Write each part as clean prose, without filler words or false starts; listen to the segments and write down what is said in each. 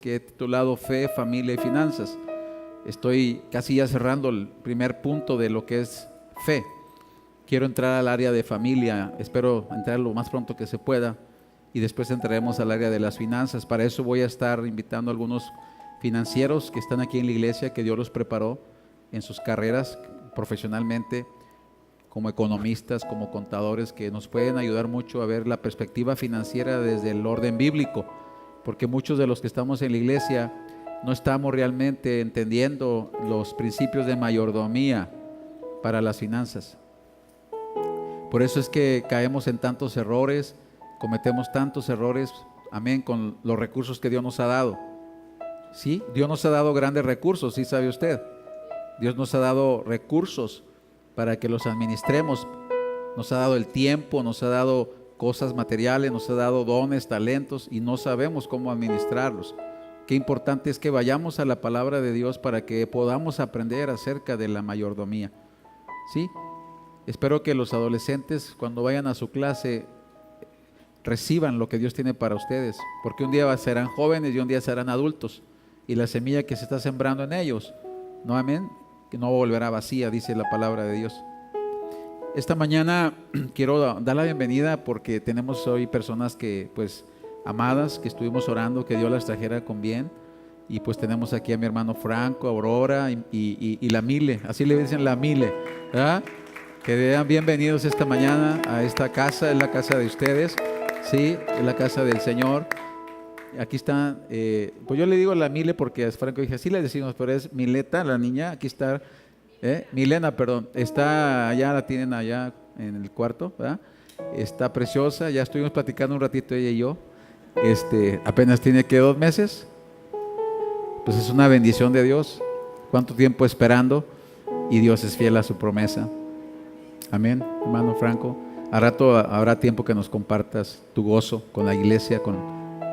que he titulado Fe, Familia y Finanzas. Estoy casi ya cerrando el primer punto de lo que es fe. Quiero entrar al área de familia, espero entrar lo más pronto que se pueda, y después entraremos al área de las finanzas. Para eso voy a estar invitando a algunos financieros que están aquí en la iglesia, que Dios los preparó en sus carreras profesionalmente, como economistas, como contadores, que nos pueden ayudar mucho a ver la perspectiva financiera desde el orden bíblico, porque muchos de los que estamos en la iglesia no estamos realmente entendiendo los principios de mayordomía para las finanzas. Por eso es que caemos en tantos errores, cometemos tantos errores, amén, con los recursos que Dios nos ha dado. Sí, Dios nos ha dado grandes recursos, ¿sí sabe usted? Dios nos ha dado recursos para que los administremos. Nos ha dado el tiempo, nos ha dado cosas materiales, nos ha dado dones, talentos, y no sabemos cómo administrarlos. Qué importante es que vayamos a la palabra de Dios para que podamos aprender acerca de la mayordomía. ¿Sí? Espero que los adolescentes, cuando vayan a su clase, reciban lo que Dios tiene para ustedes, porque un día serán jóvenes y un día serán adultos, y la semilla que se está sembrando en ellos, ¿no? Amén, que no volverá vacía, dice la palabra de Dios. Esta mañana quiero dar la bienvenida porque tenemos hoy personas que, pues, amadas, que estuvimos orando que Dios las trajera con bien, y pues tenemos aquí a mi hermano Franco, Aurora y la Mile, así le dicen, la Mile, ¿verdad? Que vean bienvenidos esta mañana a esta casa, es la casa de ustedes, sí, es la casa del Señor. Aquí está, pues yo le digo la Mile porque a Franco dije, así le decimos, pero es Mileta, la niña, aquí está, Milena, perdón, está allá, la tienen allá en el cuarto, ¿verdad? Está preciosa, ya estuvimos platicando un ratito ella y yo, apenas tiene que 2 meses, pues es una bendición de Dios, cuánto tiempo esperando, y Dios es fiel a su promesa. Amén, hermano Franco. A rato habrá tiempo que nos compartas tu gozo con la iglesia, con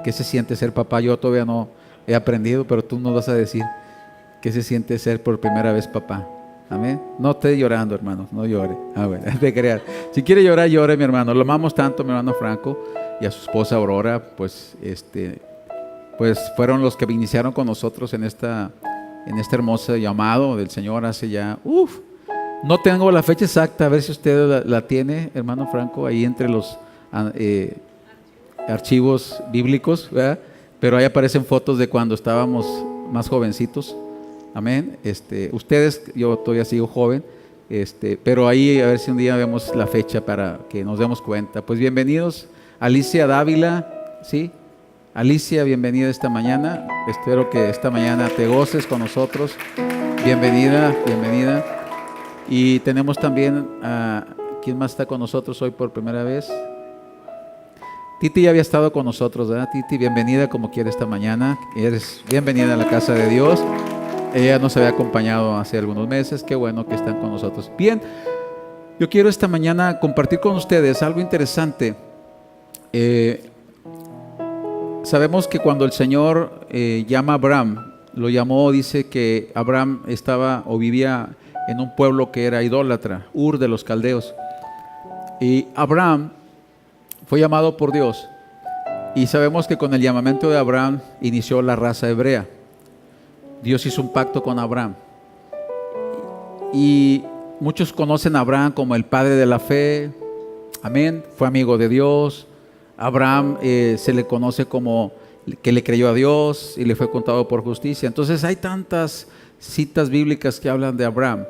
qué se siente ser papá. Yo todavía no he aprendido, pero tú nos vas a decir qué se siente ser por primera vez papá. Amén. No esté llorando, hermano, no llore. Bueno, de crear. Si quiere llorar, llore, mi hermano. Lo amamos tanto, mi hermano Franco, y a su esposa Aurora, pues fueron los que iniciaron con nosotros en este hermoso llamado del Señor hace ya, no tengo la fecha exacta, a ver si usted la tiene, hermano Franco, ahí entre los archivos bíblicos, ¿verdad? Pero ahí aparecen fotos de cuando estábamos más jovencitos, amén. Ustedes, yo todavía sigo joven, pero ahí a ver si un día vemos la fecha para que nos demos cuenta. Pues bienvenidos, Alicia Dávila, ¿sí? Alicia, bienvenida esta mañana, espero que esta mañana te goces con nosotros, bienvenida, bienvenida. Y tenemos también a ¿quién más está con nosotros hoy por primera vez? Titi ya había estado con nosotros, ¿verdad? Titi, bienvenida como quiera esta mañana. Eres bienvenida a la casa de Dios. Ella nos había acompañado hace algunos meses. Qué bueno que están con nosotros. Bien, yo quiero esta mañana compartir con ustedes algo interesante. Sabemos que cuando el Señor llama a Abraham, lo llamó, dice que Abraham estaba o vivía en un pueblo que era idólatra, Ur de los Caldeos. Y Abraham fue llamado por Dios. Y sabemos que con el llamamiento de Abraham inició la raza hebrea. Dios hizo un pacto con Abraham. Y muchos conocen a Abraham como el padre de la fe. Amén. Fue amigo de Dios. Abraham se le conoce como que le creyó a Dios y le fue contado por justicia. Entonces hay tantas citas bíblicas que hablan de Abraham,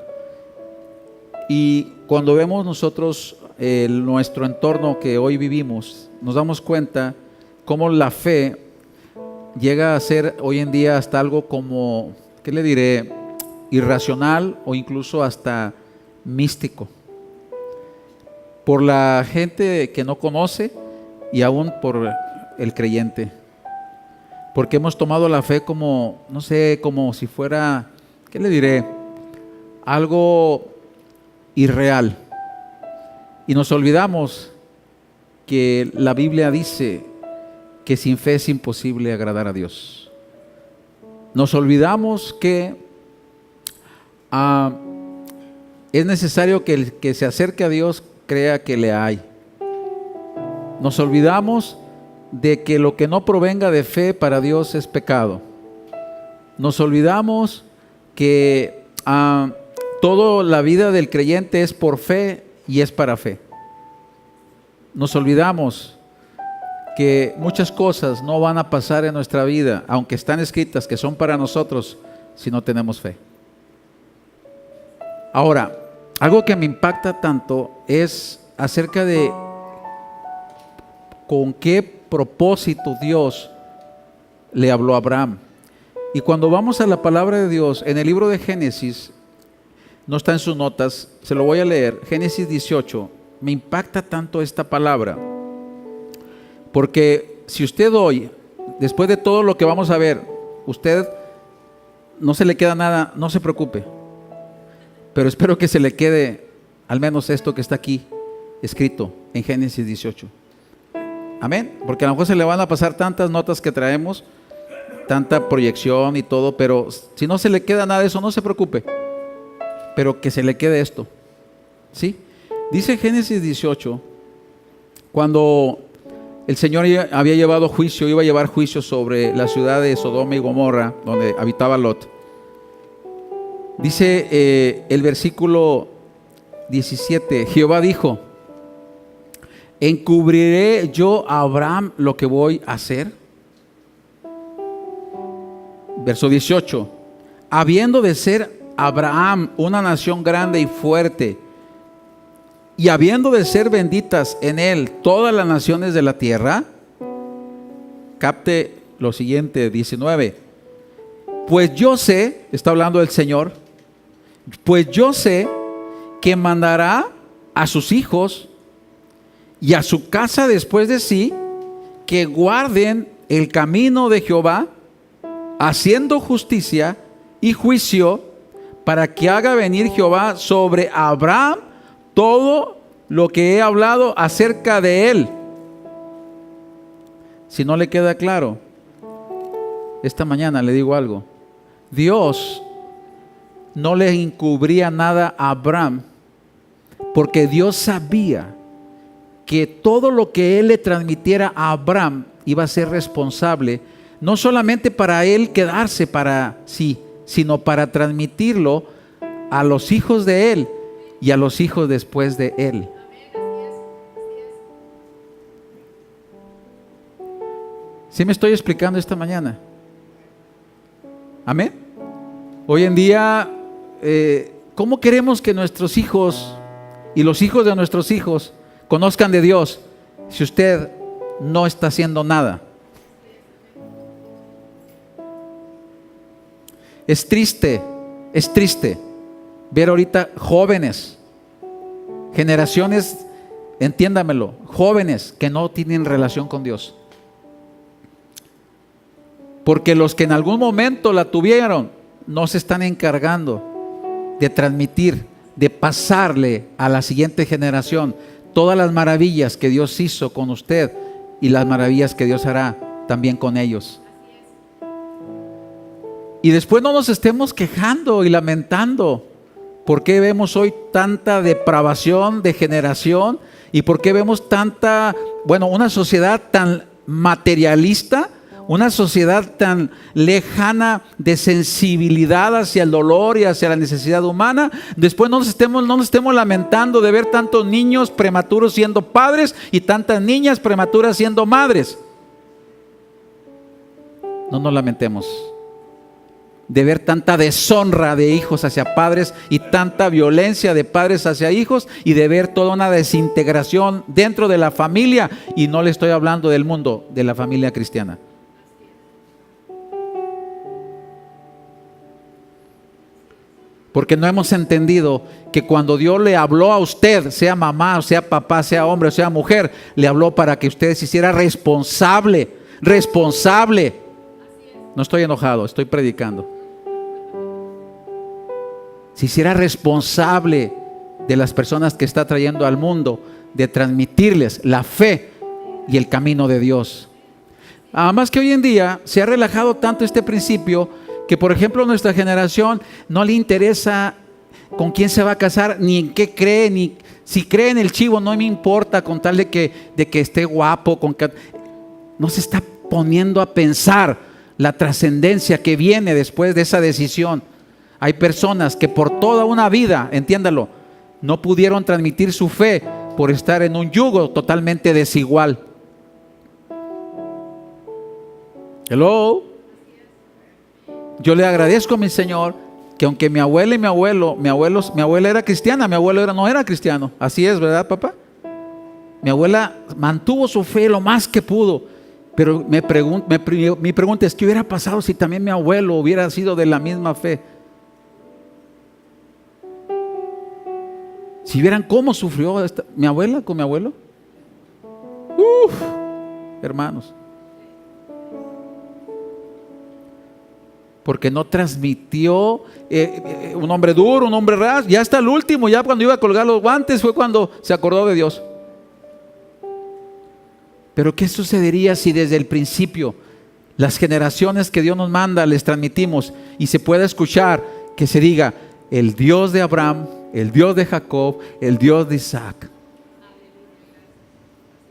y cuando vemos nosotros nuestro entorno que hoy vivimos, nos damos cuenta cómo la fe llega a ser hoy en día hasta algo como, ¿qué le diré?, irracional o incluso hasta místico, por la gente que no conoce y aún por el creyente, porque hemos tomado la fe como, no sé, como si fuera, ¿qué le diré?, algo irreal. Y nos olvidamos que la Biblia dice que sin fe es imposible agradar a Dios. Nos olvidamos que es necesario que el que se acerque a Dios crea que le hay. Nos olvidamos de que lo que no provenga de fe para Dios es pecado. nos olvidamos que toda la vida del creyente es por fe y es para fe. Nos olvidamos que muchas cosas no van a pasar en nuestra vida, aunque están escritas que son para nosotros, si no tenemos fe. Ahora, algo que me impacta tanto es acerca de con qué propósito Dios le habló a Abraham. Y cuando vamos a la palabra de Dios, en el libro de Génesis, no está en sus notas, se lo voy a leer, Génesis 18, me impacta tanto esta palabra, porque si usted hoy, después de todo lo que vamos a ver, usted no se le queda nada, no se preocupe, pero espero que se le quede al menos esto que está aquí escrito en Génesis 18. Amén, porque a lo mejor se le van a pasar tantas notas que traemos, tanta proyección y todo, pero si no se le queda nada de eso, no se preocupe, pero que se le quede esto, ¿sí? Dice Génesis 18, cuando el Señor había llevado juicio, iba a llevar juicio sobre la ciudad de Sodoma y Gomorra, donde habitaba Lot. Dice el versículo 17, Jehová dijo: ¿encubriré yo a Abraham lo que voy a hacer? Verso 18, habiendo de ser Abraham una nación grande y fuerte, y habiendo de ser benditas en él todas las naciones de la tierra. Capte lo siguiente, 19, pues yo sé, está hablando el Señor, pues yo sé que mandará a sus hijos y a su casa después de sí, que guarden el camino de Jehová, haciendo justicia y juicio, para que haga venir Jehová sobre Abraham todo lo que he hablado acerca de él. Si no le queda claro, esta mañana le digo algo. Dios no le encubría nada a Abraham, porque Dios sabía que todo lo que él le transmitiera a Abraham iba a ser responsable, no solamente para él quedarse para sí, sino para transmitirlo a los hijos de él y a los hijos después de él. ¿Sí me estoy explicando esta mañana? Amén. Hoy en día, ¿cómo queremos que nuestros hijos y los hijos de nuestros hijos conozcan de Dios si usted no está haciendo nada? Es triste ver ahorita jóvenes, generaciones, entiéndamelo, jóvenes que no tienen relación con Dios. Porque los que en algún momento la tuvieron, no se están encargando de transmitir, de pasarle a la siguiente generación todas las maravillas que Dios hizo con usted y las maravillas que Dios hará también con ellos. Y después no nos estemos quejando y lamentando. ¿Por qué vemos hoy tanta depravación de generación? ¿Y por qué vemos una sociedad tan materialista? Una sociedad tan lejana de sensibilidad hacia el dolor y hacia la necesidad humana. Después no nos estemos lamentando de ver tantos niños prematuros siendo padres y tantas niñas prematuras siendo madres. No nos lamentemos de ver tanta deshonra de hijos hacia padres y tanta violencia de padres hacia hijos, y de ver toda una desintegración dentro de la familia. Y no le estoy hablando del mundo, de la familia cristiana. Porque no hemos entendido que cuando Dios le habló a usted, sea mamá, o sea papá, sea hombre, o sea mujer, le habló para que usted se hiciera responsable. No estoy enojado, estoy predicando. Se hiciera responsable de las personas que está trayendo al mundo, de transmitirles la fe y el camino de Dios. Además que hoy en día se ha relajado tanto este principio que, por ejemplo, nuestra generación no le interesa con quién se va a casar, ni en qué cree, ni si cree en el chivo, no me importa, con tal de que esté guapo, no se está poniendo a pensar la trascendencia que viene después de esa decisión. Hay personas que por toda una vida, entiéndalo, no pudieron transmitir su fe por estar en un yugo totalmente desigual. Hello. Yo le agradezco a mi Señor que aunque mi abuela y mi abuela era cristiana, mi abuelo no era cristiano. Así es, ¿verdad, papá? Mi abuela mantuvo su fe lo más que pudo. Pero mi pregunta es, ¿qué hubiera pasado si también mi abuelo hubiera sido de la misma fe? Si vieran cómo sufrió mi abuela con mi abuelo. Hermanos. Porque no transmitió un hombre duro, un hombre ras. Ya hasta el último, ya cuando iba a colgar los guantes, fue cuando se acordó de Dios. Pero ¿qué sucedería si desde el principio las generaciones que Dios nos manda les transmitimos y se pueda escuchar que se diga el Dios de Abraham, el Dios de Jacob, el Dios de Isaac?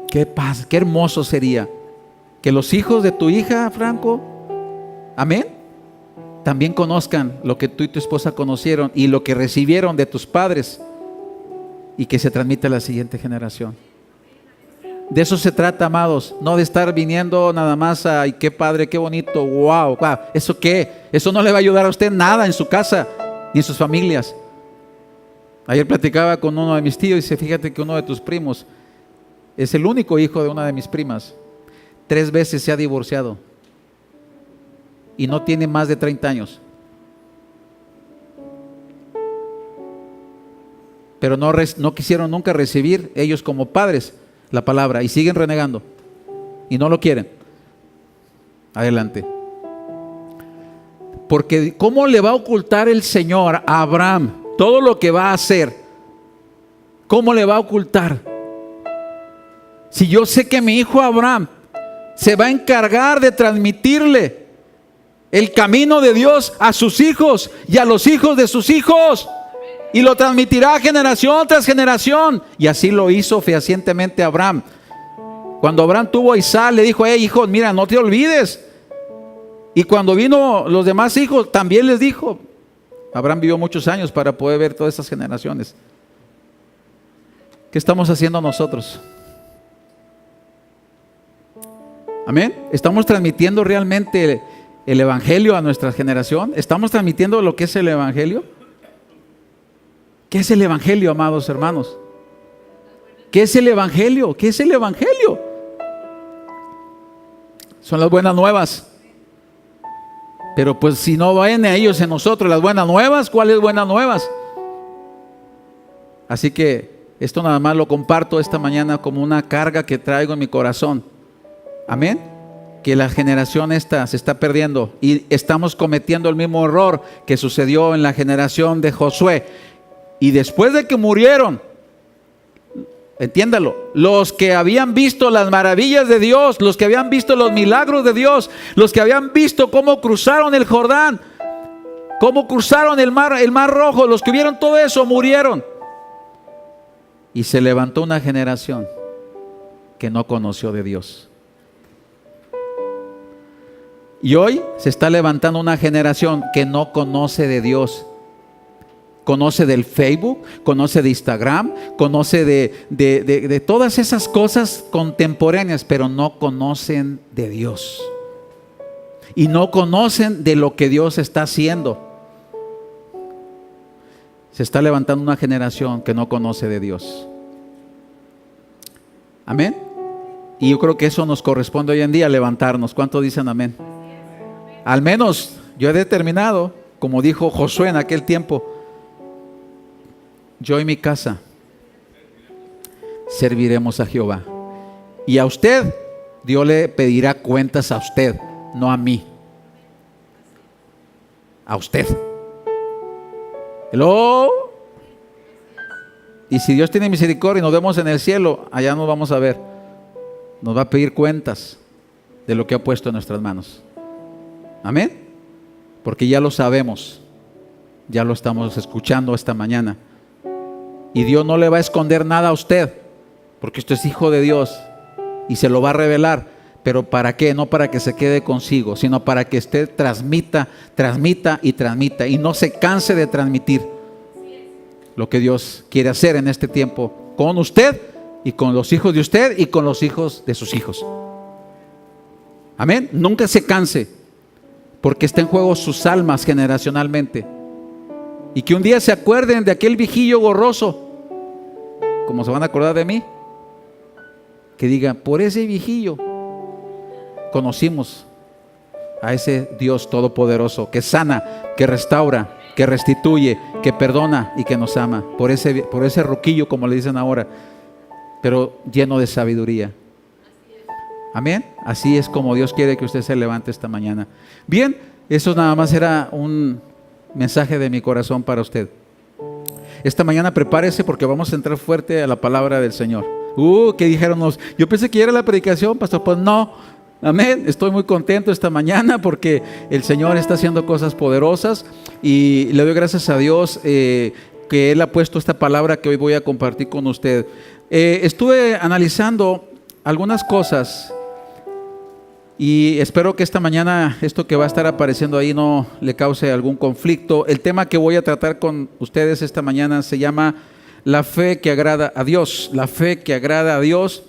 ¿Qué pasa? Qué hermoso sería que los hijos de tu hija, Franco, amén, también conozcan lo que tú y tu esposa conocieron y lo que recibieron de tus padres, y que se transmita a la siguiente generación. De eso se trata, amados, no de estar viniendo nada más a, ay, qué padre, qué bonito, wow, ¿eso qué? Eso no le va a ayudar a usted nada en su casa ni en sus familias. Ayer platicaba con uno de mis tíos y dice, fíjate que uno de tus primos es el único hijo de una de mis primas. 3 veces se ha divorciado y no tiene más de 30 años. Pero no quisieron nunca recibir ellos como padres la palabra y siguen renegando y no lo quieren. Adelante. Porque ¿cómo le va a ocultar el Señor a Abraham todo lo que va a hacer? ¿Cómo le va a ocultar? Si yo sé que mi hijo Abraham se va a encargar de transmitirle el camino de Dios a sus hijos y a los hijos de sus hijos, y lo transmitirá generación tras generación. Y así lo hizo fehacientemente Abraham. Cuando Abraham tuvo a Isaac, le dijo, hijo, mira, no te olvides. Y cuando vino los demás hijos, también les dijo. Abraham vivió muchos años para poder ver todas esas generaciones. ¿Qué estamos haciendo nosotros? Amén. ¿Estamos transmitiendo realmente el evangelio a nuestra generación? ¿Estamos transmitiendo lo que es el evangelio? ¿Qué es el evangelio, amados hermanos? ¿Qué es el evangelio? ¿Qué es el evangelio? Son las buenas nuevas. Pero pues si no ven a ellos en nosotros las buenas nuevas, ¿cuáles buenas nuevas? Así que esto nada más lo comparto esta mañana como una carga que traigo en mi corazón. Amén. Que la generación esta se está perdiendo y estamos cometiendo el mismo error que sucedió en la generación de Josué. Y después de que murieron, entiéndalo, los que habían visto las maravillas de Dios, los que habían visto los milagros de Dios, los que habían visto cómo cruzaron el Jordán, cómo cruzaron el mar Rojo, los que vieron todo eso, murieron. Y se levantó una generación que no conoció de Dios. Y hoy se está levantando una generación que no conoce de Dios. Conoce del Facebook, conoce de Instagram, conoce de todas esas cosas contemporáneas, pero no conocen de Dios. Y no conocen de lo que Dios está haciendo. Se está levantando una generación que no conoce de Dios. Amén. Y yo creo que eso nos corresponde hoy en día, levantarnos. ¿Cuántos dicen amén? Al menos yo he determinado, como dijo Josué en aquel tiempo, yo y mi casa serviremos a Jehová. Y a usted, Dios le pedirá cuentas a usted, no a mí. A usted. Hello. Y si Dios tiene misericordia y nos vemos en el cielo, allá nos vamos a ver. Nos va a pedir cuentas de lo que ha puesto en nuestras manos. Amén. Porque ya lo sabemos. Ya lo estamos escuchando esta mañana. Y Dios no le va a esconder nada a usted, porque usted es hijo de Dios y se lo va a revelar. Pero ¿para qué? No para que se quede consigo, sino para que usted transmita y no se canse de transmitir lo que Dios quiere hacer en este tiempo con usted y con los hijos de usted y con los hijos de sus hijos. Amén. Nunca se canse, porque está en juego sus almas generacionalmente. Y que un día se acuerden de aquel viejillo gorroso, como se van a acordar de mí, que digan: por ese viejillo conocimos a ese Dios todopoderoso, que sana, que restaura, que restituye, que perdona y que nos ama. Por ese ruquillo, como le dicen ahora, pero lleno de sabiduría. Amén. Así es como Dios quiere que usted se levante esta mañana. Bien, eso nada más era un mensaje de mi corazón para usted. Esta mañana prepárese, porque vamos a entrar fuerte a la palabra del Señor. ¿Qué dijeron? Yo pensé que era la predicación, pastor. Pues no. Amén. Estoy muy contento esta mañana porque el Señor está haciendo cosas poderosas y le doy gracias a Dios que Él ha puesto esta palabra que hoy voy a compartir con usted. Estuve analizando algunas cosas y espero que esta mañana esto que va a estar apareciendo ahí no le cause algún conflicto. El tema que voy a tratar con ustedes esta mañana se llama la fe que agrada a Dios. La fe que agrada a Dios.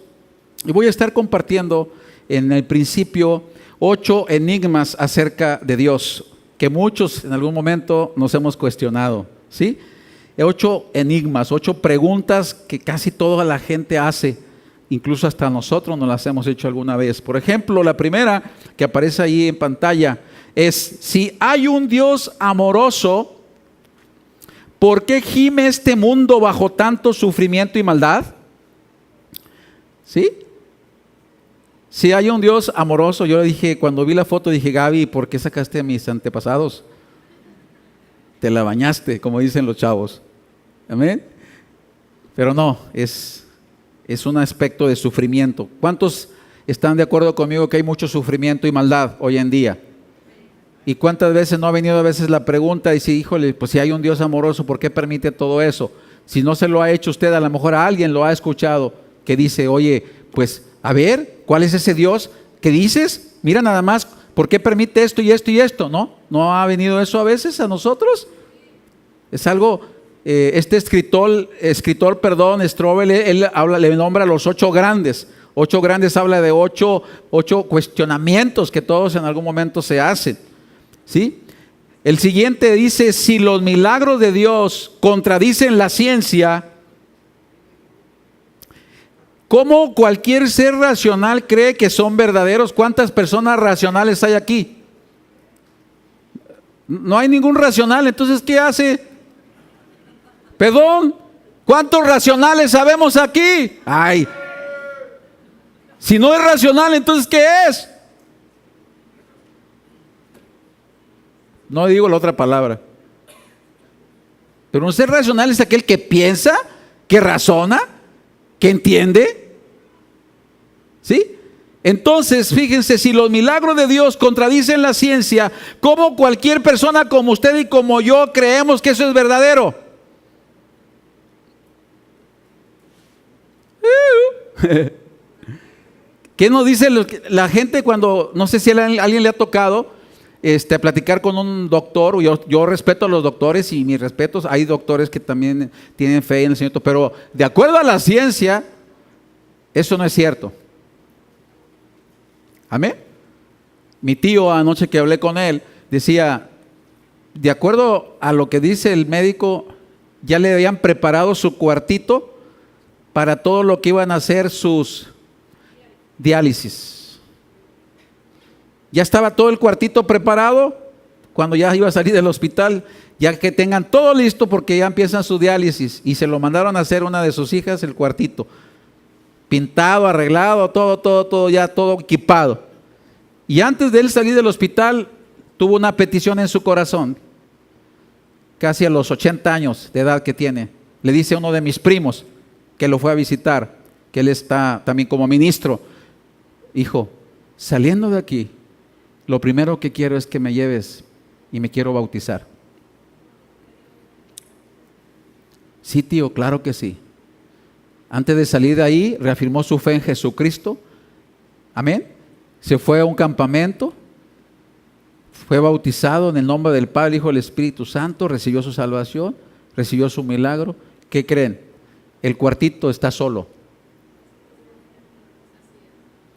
Y voy a estar compartiendo en el principio 8 enigmas acerca de Dios, que muchos en algún momento nos hemos cuestionado, ¿sí? 8 enigmas, 8 preguntas que casi toda la gente hace, incluso hasta nosotros nos las hemos hecho alguna vez. Por ejemplo, la primera que aparece ahí en pantalla es: si hay un Dios amoroso, ¿por qué gime este mundo bajo tanto sufrimiento y maldad? ¿Sí? Si hay un Dios amoroso, yo le dije, cuando vi la foto, dije: Gaby, ¿por qué sacaste a mis antepasados? Te la bañaste, como dicen los chavos. Amén. Pero no, es un aspecto de sufrimiento. ¿Cuántos están de acuerdo conmigo que hay mucho sufrimiento y maldad hoy en día? ¿Y cuántas veces no ha venido a veces la pregunta y dice: híjole, pues si hay un Dios amoroso, ¿por qué permite todo eso? Si no se lo ha hecho usted, a lo mejor a alguien lo ha escuchado que dice: oye, pues a ver, ¿cuál es ese Dios que dices? Mira nada más, ¿por qué permite esto y esto y esto? ¿No ha venido eso a veces a nosotros? Es algo, este escritor, Strobel, él le nombra los 8 grandes. 8 grandes habla de 8 cuestionamientos que todos en algún momento se hacen, ¿sí? El siguiente dice: si los milagros de Dios contradicen la ciencia, ¿cómo cualquier ser racional cree que son verdaderos? ¿Cuántas personas racionales hay aquí? No hay ningún racional, entonces ¿qué hace? Perdón, ¿cuántos racionales sabemos aquí? Ay, si no es racional, entonces ¿qué es? No digo la otra palabra. Pero un ser racional es aquel que piensa, que razona, que entiende. ¿Sí? Entonces, fíjense, si los milagros de Dios contradicen la ciencia, ¿cómo cualquier persona como usted y como yo creemos que eso es verdadero? ¿Qué nos dice la gente cuando, no sé si a alguien le ha tocado platicar con un doctor? Yo respeto a los doctores y mis respetos, hay doctores que también tienen fe en el Señor, pero de acuerdo a la ciencia, eso no es cierto. Amén. Mi tío, anoche que hablé con él, decía: de acuerdo a lo que dice el médico, ya le habían preparado su cuartito para todo lo que iban a hacer sus diálisis. Ya estaba todo el cuartito preparado cuando ya iba a salir del hospital, ya que tengan todo listo porque ya empiezan su diálisis, y se lo mandaron a hacer una de sus hijas, el cuartito pintado, arreglado, todo, ya todo equipado. Y antes de él salir del hospital, tuvo una petición en su corazón, casi a los 80 años de edad que tiene. Le dice a uno de mis primos que lo fue a visitar, que él está también como ministro: hijo, saliendo de aquí, lo primero que quiero es que me lleves y me quiero bautizar. Sí, tío, claro que sí. Antes de salir de ahí, reafirmó su fe en Jesucristo. Amén. se fue a un campamento, fue bautizado en el nombre del Padre, el Hijo y el Espíritu Santo, recibió su salvación, recibió su milagro. ¿Qué creen? El cuartito está solo.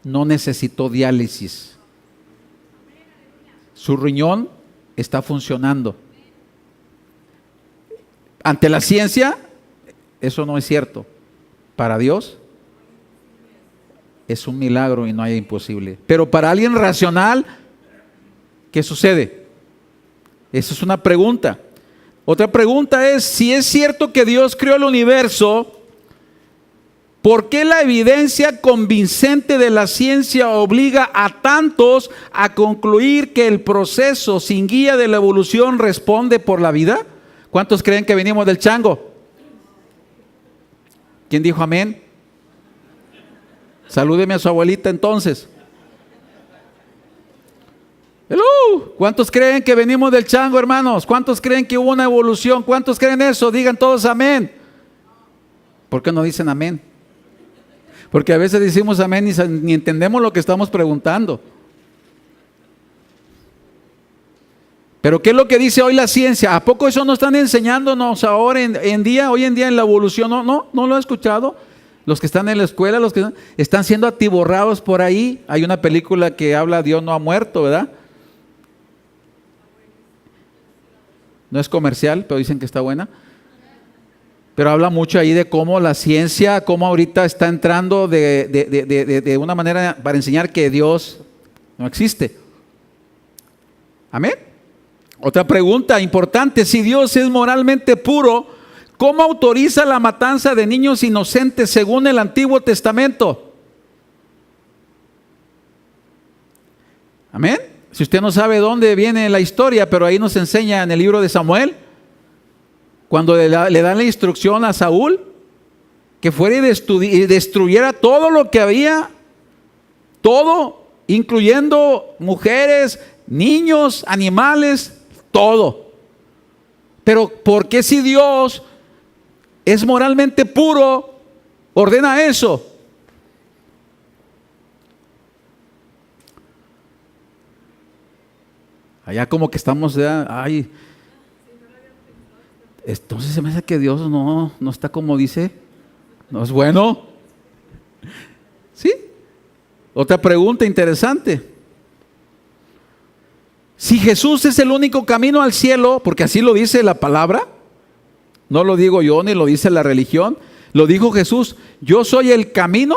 No necesitó diálisis. Su riñón está funcionando. Ante la ciencia, eso no es cierto. Para Dios, es un milagro y no hay imposible. Pero para alguien racional, ¿qué sucede? Esa es una pregunta. Otra pregunta es, si es cierto que Dios creó el universo, ¿por qué la evidencia convincente de la ciencia obliga a tantos a concluir que el proceso sin guía de la evolución responde por la vida? ¿Cuántos creen que venimos del chango? ¿Quién dijo amén? Salúdeme a su abuelita entonces. Hello. ¿Cuántos creen que venimos del chango, hermanos? ¿Cuántos creen que hubo una evolución? ¿Cuántos creen eso? Digan todos amén. ¿Por qué no dicen amén? Porque a veces decimos amén y ni entendemos lo que estamos preguntando. Pero ¿qué es lo que dice hoy la ciencia? ¿A poco eso no están enseñándonos ahora hoy en día en la evolución? No lo he escuchado. Los que están en la escuela, los que están siendo atiborrados por ahí. Hay una película que habla Dios no ha muerto, ¿verdad? No es comercial, pero dicen que está buena. Pero habla mucho ahí de cómo la ciencia, cómo ahorita está entrando de una manera para enseñar que Dios no existe. Amén. Otra pregunta importante, si Dios es moralmente puro, ¿cómo autoriza la matanza de niños inocentes según el Antiguo Testamento? Amén. Si usted no sabe dónde viene la historia, pero ahí nos enseña en el libro de Samuel, cuando le dan la instrucción a Saúl, que fuera y destruyera todo lo que había, todo, incluyendo mujeres, niños, animales, todo. Pero ¿por qué si Dios es moralmente puro, ordena eso? Allá como que estamos, ay, entonces se me hace que Dios no está como dice, no es bueno. ¿Sí? Otra pregunta interesante. Si Jesús es el único camino al cielo, porque así lo dice la palabra, no lo digo yo ni lo dice la religión, lo dijo Jesús, yo soy el camino,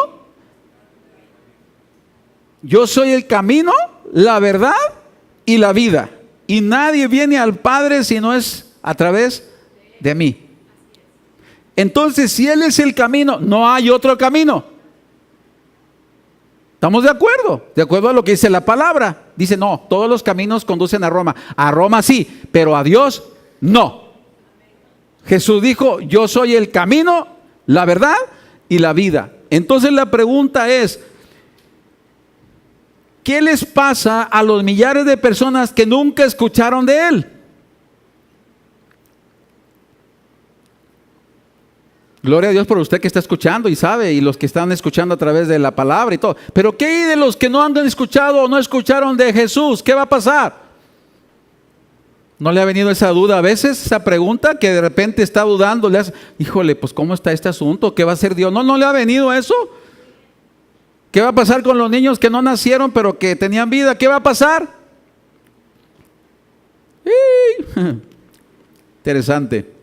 la verdad y la vida, y nadie viene al Padre si no es a través de mí. Entonces, si Él es el camino, no hay otro camino. ¿Estamos de acuerdo? De acuerdo a lo que dice la palabra. Dice, no, todos los caminos conducen a Roma. A Roma sí, pero a Dios no. Jesús dijo, yo soy el camino, la verdad y la vida. Entonces la pregunta es, ¿qué les pasa a los millares de personas que nunca escucharon de Él? Gloria a Dios por usted que está escuchando y sabe, y los que están escuchando a través de la palabra y todo. Pero ¿qué hay de los que no han escuchado o no escucharon de Jesús? ¿Qué va a pasar? ¿No le ha venido esa duda a veces, esa pregunta que de repente está dudando? Le hace, híjole, pues ¿cómo está este asunto? ¿Qué va a hacer Dios? ¿No le ha venido eso? ¿Qué va a pasar con los niños que no nacieron pero que tenían vida? ¿Qué va a pasar? Interesante.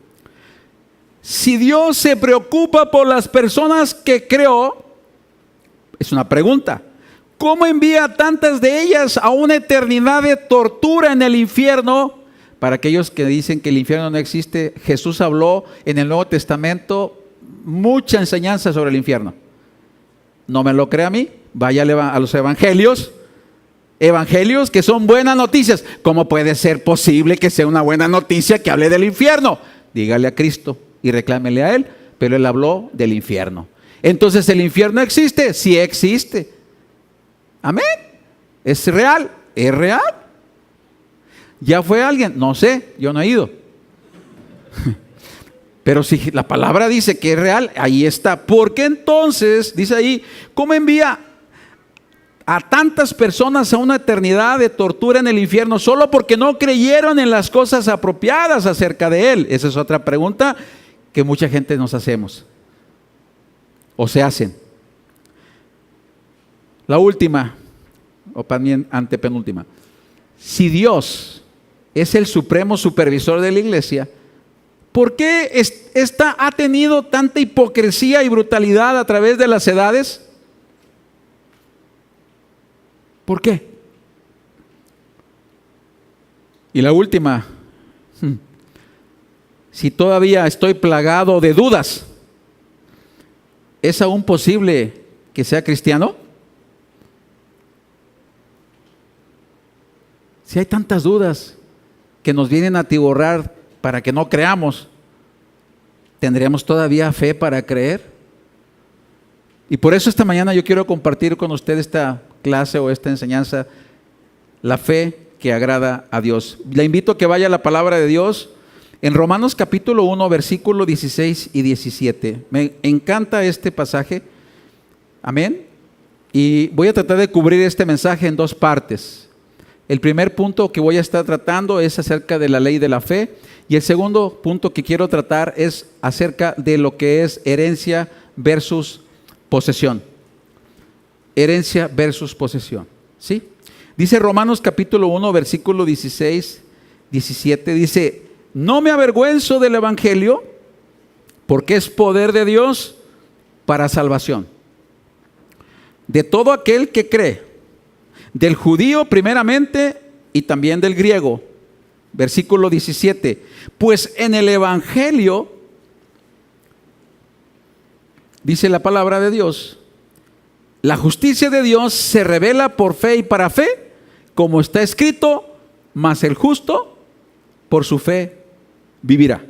Si Dios se preocupa por las personas que creó, es una pregunta, ¿cómo envía a tantas de ellas a una eternidad de tortura en el infierno? Para aquellos que dicen que el infierno no existe, Jesús habló en el Nuevo Testamento mucha enseñanza sobre el infierno. ¿No me lo cree a mí? Vaya a los evangelios que son buenas noticias. ¿Cómo puede ser posible que sea una buena noticia que hable del infierno? Dígale a Cristo y reclámele a Él, pero Él habló del infierno. Entonces, ¿el infierno existe? Sí existe. Amén. ¿Es real? ¿Es real? ¿Ya fue alguien? No sé, yo no he ido. Pero si la palabra dice que es real, ahí está. ¿Por qué entonces, dice ahí, cómo envía a tantas personas a una eternidad de tortura en el infierno solo porque no creyeron en las cosas apropiadas acerca de Él? Esa es otra pregunta que mucha gente nos hacemos o se hacen. La última, o también antepenúltima. Si Dios es el supremo supervisor de la iglesia, ¿por qué esta ha tenido tanta hipocresía y brutalidad a través de las edades? ¿Por qué? Y la última, si todavía estoy plagado de dudas, ¿es aún posible que sea cristiano? Si hay tantas dudas que nos vienen a atiborrar para que no creamos, ¿tendríamos todavía fe para creer? Y por eso esta mañana yo quiero compartir con usted esta clase o esta enseñanza, la fe que agrada a Dios. Le invito a que vaya a la palabra de Dios en Romanos capítulo 1, versículo 16 y 17. Me encanta este pasaje. Amén. Y voy a tratar de cubrir este mensaje en dos partes. El primer punto que voy a estar tratando es acerca de la ley de la fe, y el segundo punto que quiero tratar es acerca de lo que es herencia versus posesión. Herencia versus posesión. ¿Sí? Dice Romanos capítulo 1, versículo 16, 17, dice: no me avergüenzo del evangelio, porque es poder de Dios para salvación de todo aquel que cree, del judío primeramente y también del griego. Versículo 17, pues en el evangelio, dice la palabra de Dios, la justicia de Dios se revela por fe y para fe, como está escrito, mas el justo por su fe vivirá.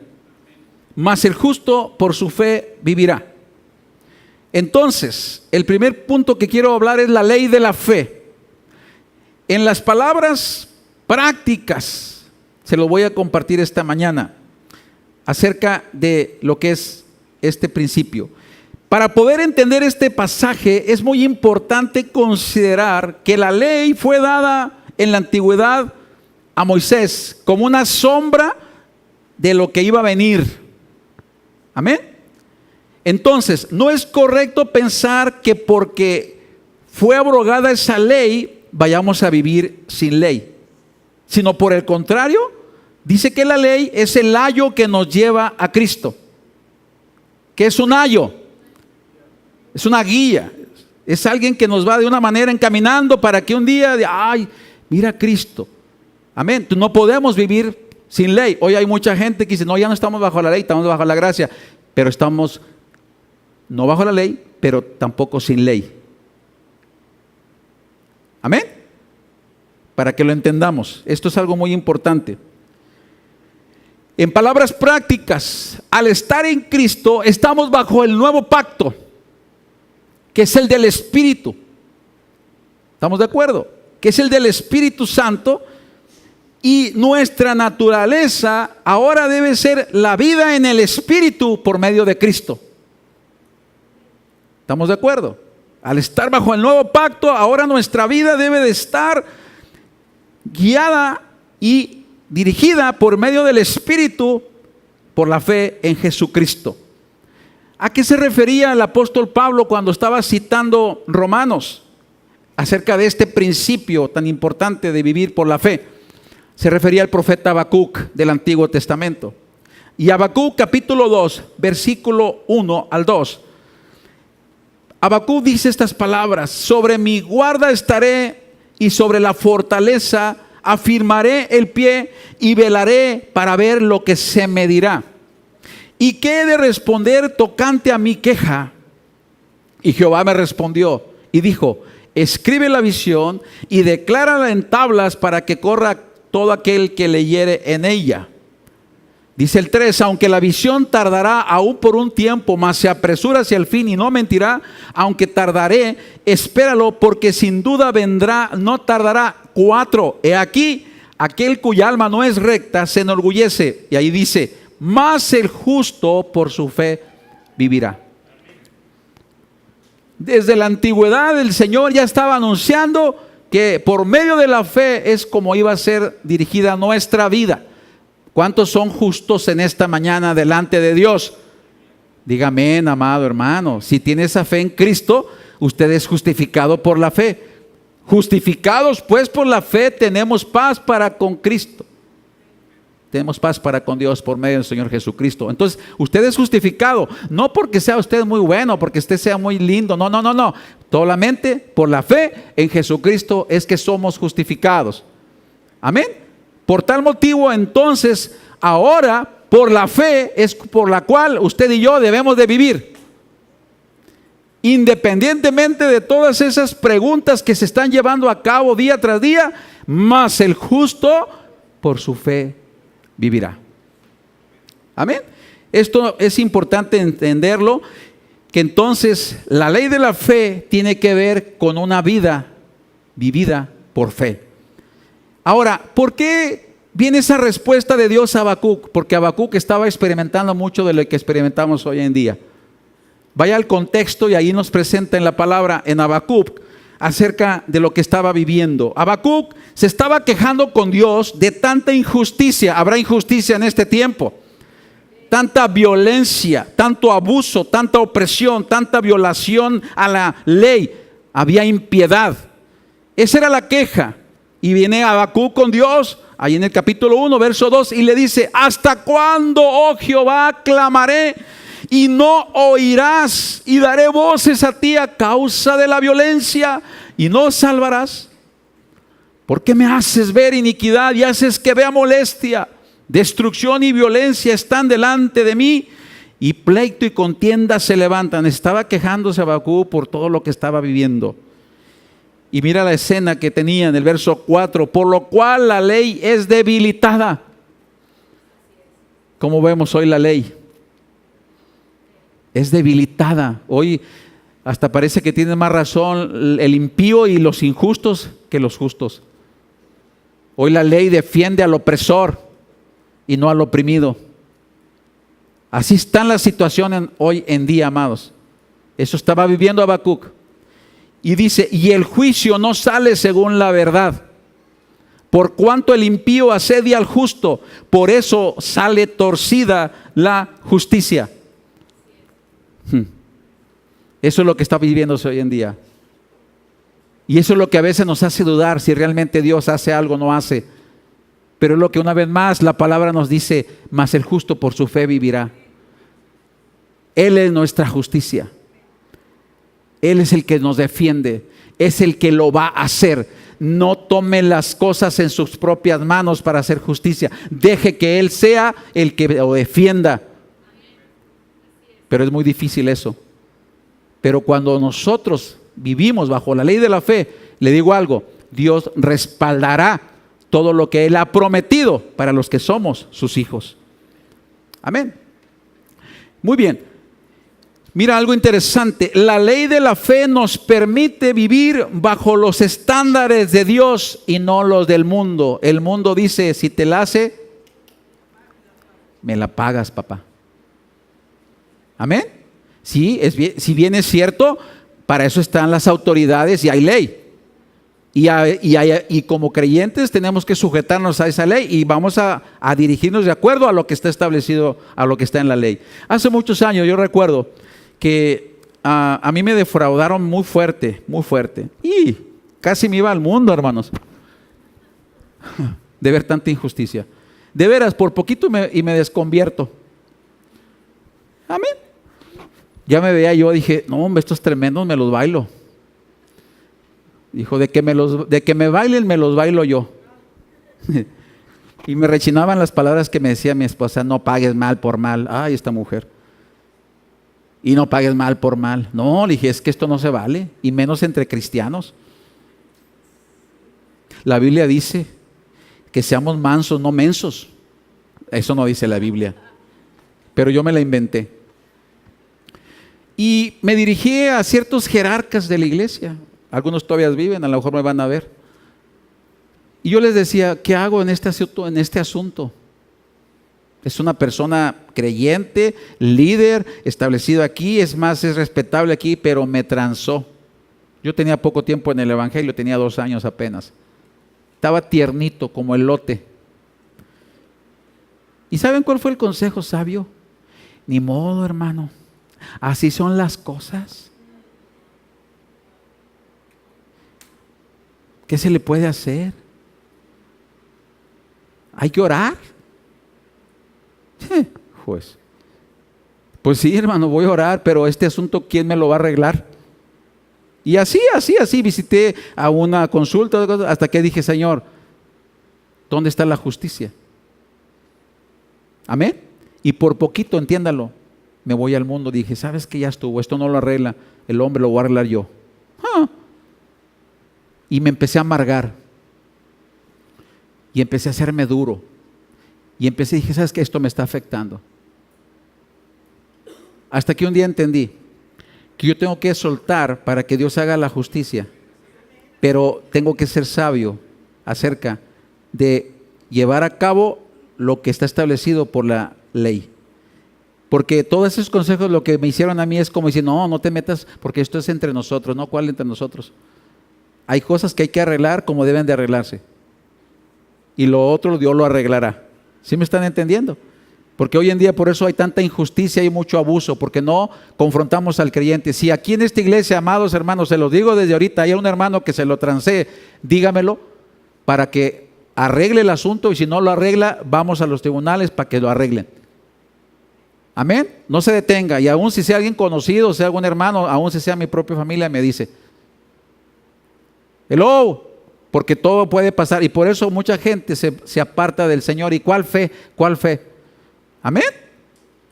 Mas el justo por su fe vivirá. Entonces, el primer punto que quiero hablar es la ley de la fe. En las palabras prácticas, se lo voy a compartir esta mañana, acerca de lo que es este principio. Para poder entender este pasaje es muy importante considerar que la ley fue dada en la antigüedad a Moisés como una sombra de lo que iba a venir. Amén. Entonces, no es correcto pensar que porque fue abrogada esa ley vayamos a vivir sin ley, sino por el contrario, dice que la ley es el ayo que nos lleva a Cristo. ¿Qué es un ayo? Es una guía, es alguien que nos va de una manera encaminando para que un día, ay, mira a Cristo. Amén. No podemos vivir sin ley. Hoy hay mucha gente que dice, no, ya no estamos bajo la ley, estamos bajo la gracia, pero estamos no bajo la ley, pero tampoco sin ley. Amén. Para que lo entendamos, esto es algo muy importante. En palabras prácticas, al estar en Cristo, estamos bajo el nuevo pacto, que es el del Espíritu. ¿Estamos de acuerdo? Que es el del Espíritu Santo, y nuestra naturaleza ahora debe ser la vida en el Espíritu por medio de Cristo. ¿Estamos de acuerdo? Al estar bajo el nuevo pacto, ahora nuestra vida debe de estar guiada y dirigida por medio del Espíritu por la fe en Jesucristo. ¿A qué se refería el apóstol Pablo cuando estaba citando Romanos acerca de este principio tan importante de vivir por la fe? Se refería al profeta Habacuc del Antiguo Testamento. Y Habacuc capítulo 2, versículo 1 al 2. Habacuc dice estas palabras: sobre mi guarda estaré y sobre la fortaleza afirmaré el pie y velaré para ver lo que se me dirá. ¿Y qué he de responder tocante a mi queja? Y Jehová me respondió y dijo: escribe la visión y declárala en tablas para que corra todo aquel que leyere en ella. Dice el 3, aunque la visión tardará aún por un tiempo, mas se apresura hacia el fin y no mentirá, aunque tardaré, espéralo, porque sin duda vendrá, no tardará. 4, he aquí, aquel cuya alma no es recta se enorgullece. Y ahí dice, mas el justo por su fe vivirá. Desde la antigüedad el Señor ya estaba anunciando que por medio de la fe es como iba a ser dirigida nuestra vida. ¿Cuántos son justos en esta mañana delante de Dios? Dígame, amado hermano, si tiene esa fe en Cristo, usted es justificado por la fe. Justificados pues por la fe, tenemos paz para con Cristo. Tenemos paz para con Dios por medio del Señor Jesucristo. Entonces, usted es justificado, no porque sea usted muy bueno, porque usted sea muy lindo, no. Solamente por la fe en Jesucristo es que somos justificados. Amén. Por tal motivo, entonces, ahora, por la fe es por la cual usted y yo debemos de vivir. Independientemente de todas esas preguntas que se están llevando a cabo día tras día, más el justo por su fe vivirá. Amén. Esto es importante entenderlo, que entonces la ley de la fe tiene que ver con una vida vivida por fe. Ahora, ¿por qué viene esa respuesta de Dios a Habacuc? Porque Habacuc estaba experimentando mucho de lo que experimentamos hoy en día. Vaya al contexto y ahí nos presenta en la palabra en Habacuc acerca de lo que estaba viviendo. Habacuc se estaba quejando con Dios de tanta injusticia. Habrá injusticia en este tiempo. Tanta violencia, tanto abuso, tanta opresión, tanta violación a la ley. Había impiedad. Esa era la queja. Y viene Habacuc con Dios, ahí en el capítulo 1, verso 2, y le dice: ¿hasta cuándo, oh Jehová, clamaré y no oirás? Y daré voces a ti a causa de la violencia y no salvarás. ¿Por qué me haces ver iniquidad y haces que vea molestia? Destrucción y violencia están delante de mí, y pleito y contienda se levantan. Estaba quejándose Habacuc por todo lo que estaba viviendo. Y mira la escena que tenía en el verso 4: por lo cual la ley es debilitada. ¿Cómo vemos hoy la ley? Es debilitada. Hoy hasta parece que tiene más razón el impío y los injustos que los justos. Hoy la ley defiende al opresor y no al oprimido. Así está la situación hoy en día, amados. Eso estaba viviendo Habacuc. Y dice: y el juicio no sale según la verdad, por cuanto el impío asedia al justo, por eso sale torcida la justicia. Eso es lo que está viviéndose hoy en día. Y eso es lo que a veces nos hace dudar si realmente Dios hace algo o no hace. Pero es lo que una vez más la palabra nos dice: mas el justo por su fe vivirá. Él es nuestra justicia. Él es el que nos defiende, es el que lo va a hacer. No tome las cosas en sus propias manos para hacer justicia. Deje que Él sea el que lo defienda. Pero es muy difícil eso. Pero cuando nosotros vivimos bajo la ley de la fe, le digo algo: Dios respaldará todo lo que Él ha prometido para los que somos sus hijos. Amén. Muy bien. Mira algo interesante, la ley de la fe nos permite vivir bajo los estándares de Dios y no los del mundo. El mundo dice: si te la hace, me la pagas, papá. Amén. Sí, si bien es cierto, para eso están las autoridades y hay ley. Y como creyentes tenemos que sujetarnos a esa ley y vamos a dirigirnos de acuerdo a lo que está establecido, a lo que está en la ley. Hace muchos años yo recuerdo que a mí me defraudaron muy fuerte, y casi me iba al mundo, hermanos, de ver tanta injusticia. De veras, por poquito me desconvierto. Amén. Ya me veía yo, dije: no, hombre, estos tremendos me los bailo. Dijo: de que me bailen, me los bailo yo. Y me rechinaban las palabras que me decía mi esposa: no pagues mal por mal. Ay, esta mujer. Y no pagues mal por mal. No, le dije: es que esto no se vale, y menos entre cristianos. La Biblia dice que seamos mansos, no mensos. Eso no dice la Biblia, pero yo me la inventé. Y me dirigí a ciertos jerarcas de la iglesia. Algunos todavía viven, a lo mejor me van a ver. Y yo les decía: ¿qué hago en este asunto? Es una persona creyente, líder, establecido aquí, es más, es respetable aquí, pero me transó. Yo tenía poco tiempo en el evangelio, tenía 2 años apenas. Estaba tiernito como elote. ¿Y saben cuál fue el consejo sabio? Ni modo, hermano, así son las cosas. ¿Qué se le puede hacer? Hay que orar. Pues sí, hermano, voy a orar, pero este asunto, ¿quién me lo va a arreglar? Y así, visité a una consulta hasta que dije, Señor, ¿dónde está la justicia? Amén. Y por poquito, entiéndalo, me voy al mundo. Dije, ¿sabes qué? Ya estuvo, esto no lo arregla el hombre, lo voy a arreglar yo. Y me empecé a amargar. Y empecé a hacerme duro. Y dije, ¿sabes qué? Esto me está afectando. Hasta que un día entendí que yo tengo que soltar para que Dios haga la justicia, pero tengo que ser sabio acerca de llevar a cabo lo que está establecido por la ley. Porque todos esos consejos lo que me hicieron a mí es como decir, no te metas porque esto es entre nosotros. No, ¿cuál entre nosotros? Hay cosas que hay que arreglar como deben de arreglarse. Y lo otro Dios lo arreglará. ¿Sí me están entendiendo? Porque hoy en día por eso hay tanta injusticia y mucho abuso, porque no confrontamos al creyente. Si aquí en esta iglesia, amados hermanos, se los digo desde ahorita, hay un hermano que se lo transee, dígamelo para que arregle el asunto, y si no lo arregla, vamos a los tribunales para que lo arreglen. Amén. No se detenga, y aún si sea alguien conocido, sea algún hermano, aún si sea mi propia familia, me dice, hello, porque todo puede pasar, y por eso mucha gente se aparta del Señor. ¿Y cuál fe? ¿Cuál fe? Amén.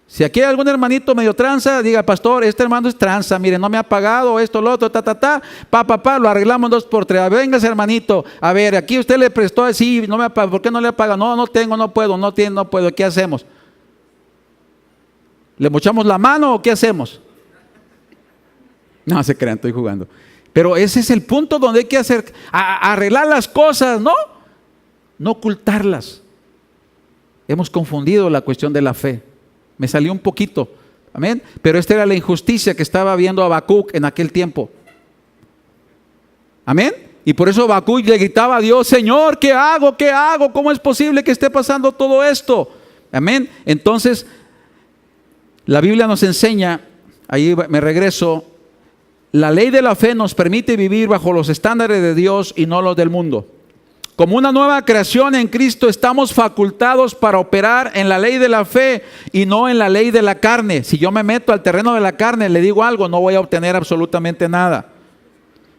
Si aquí hay algún hermanito medio tranza, diga, pastor, este hermano es tranza, mire, no me ha pagado esto, lo otro, lo arreglamos 2 por 3. Véngase, hermanito, a ver, aquí usted le prestó así, no me ha pagado, ¿por qué no le ha pagado? No tengo, no puedo, no tiene, no puedo, ¿qué hacemos? ¿Le mochamos la mano o qué hacemos? No se crean, estoy jugando. Pero ese es el punto donde hay que arreglar las cosas, no ocultarlas. Hemos confundido la cuestión de la fe. Me salió un poquito, amén. Pero esta era la injusticia que estaba viendo Habacuc en aquel tiempo. Amén. Y por eso Habacuc le gritaba a Dios, Señor, ¿qué hago? ¿Qué hago? ¿Cómo es posible que esté pasando todo esto? Amén. Entonces, la Biblia nos enseña, ahí me regreso, la ley de la fe nos permite vivir bajo los estándares de Dios y no los del mundo. Como una nueva creación en Cristo, estamos facultados para operar en la ley de la fe y no en la ley de la carne. Si yo me meto al terreno de la carne, le digo algo, no voy a obtener absolutamente nada.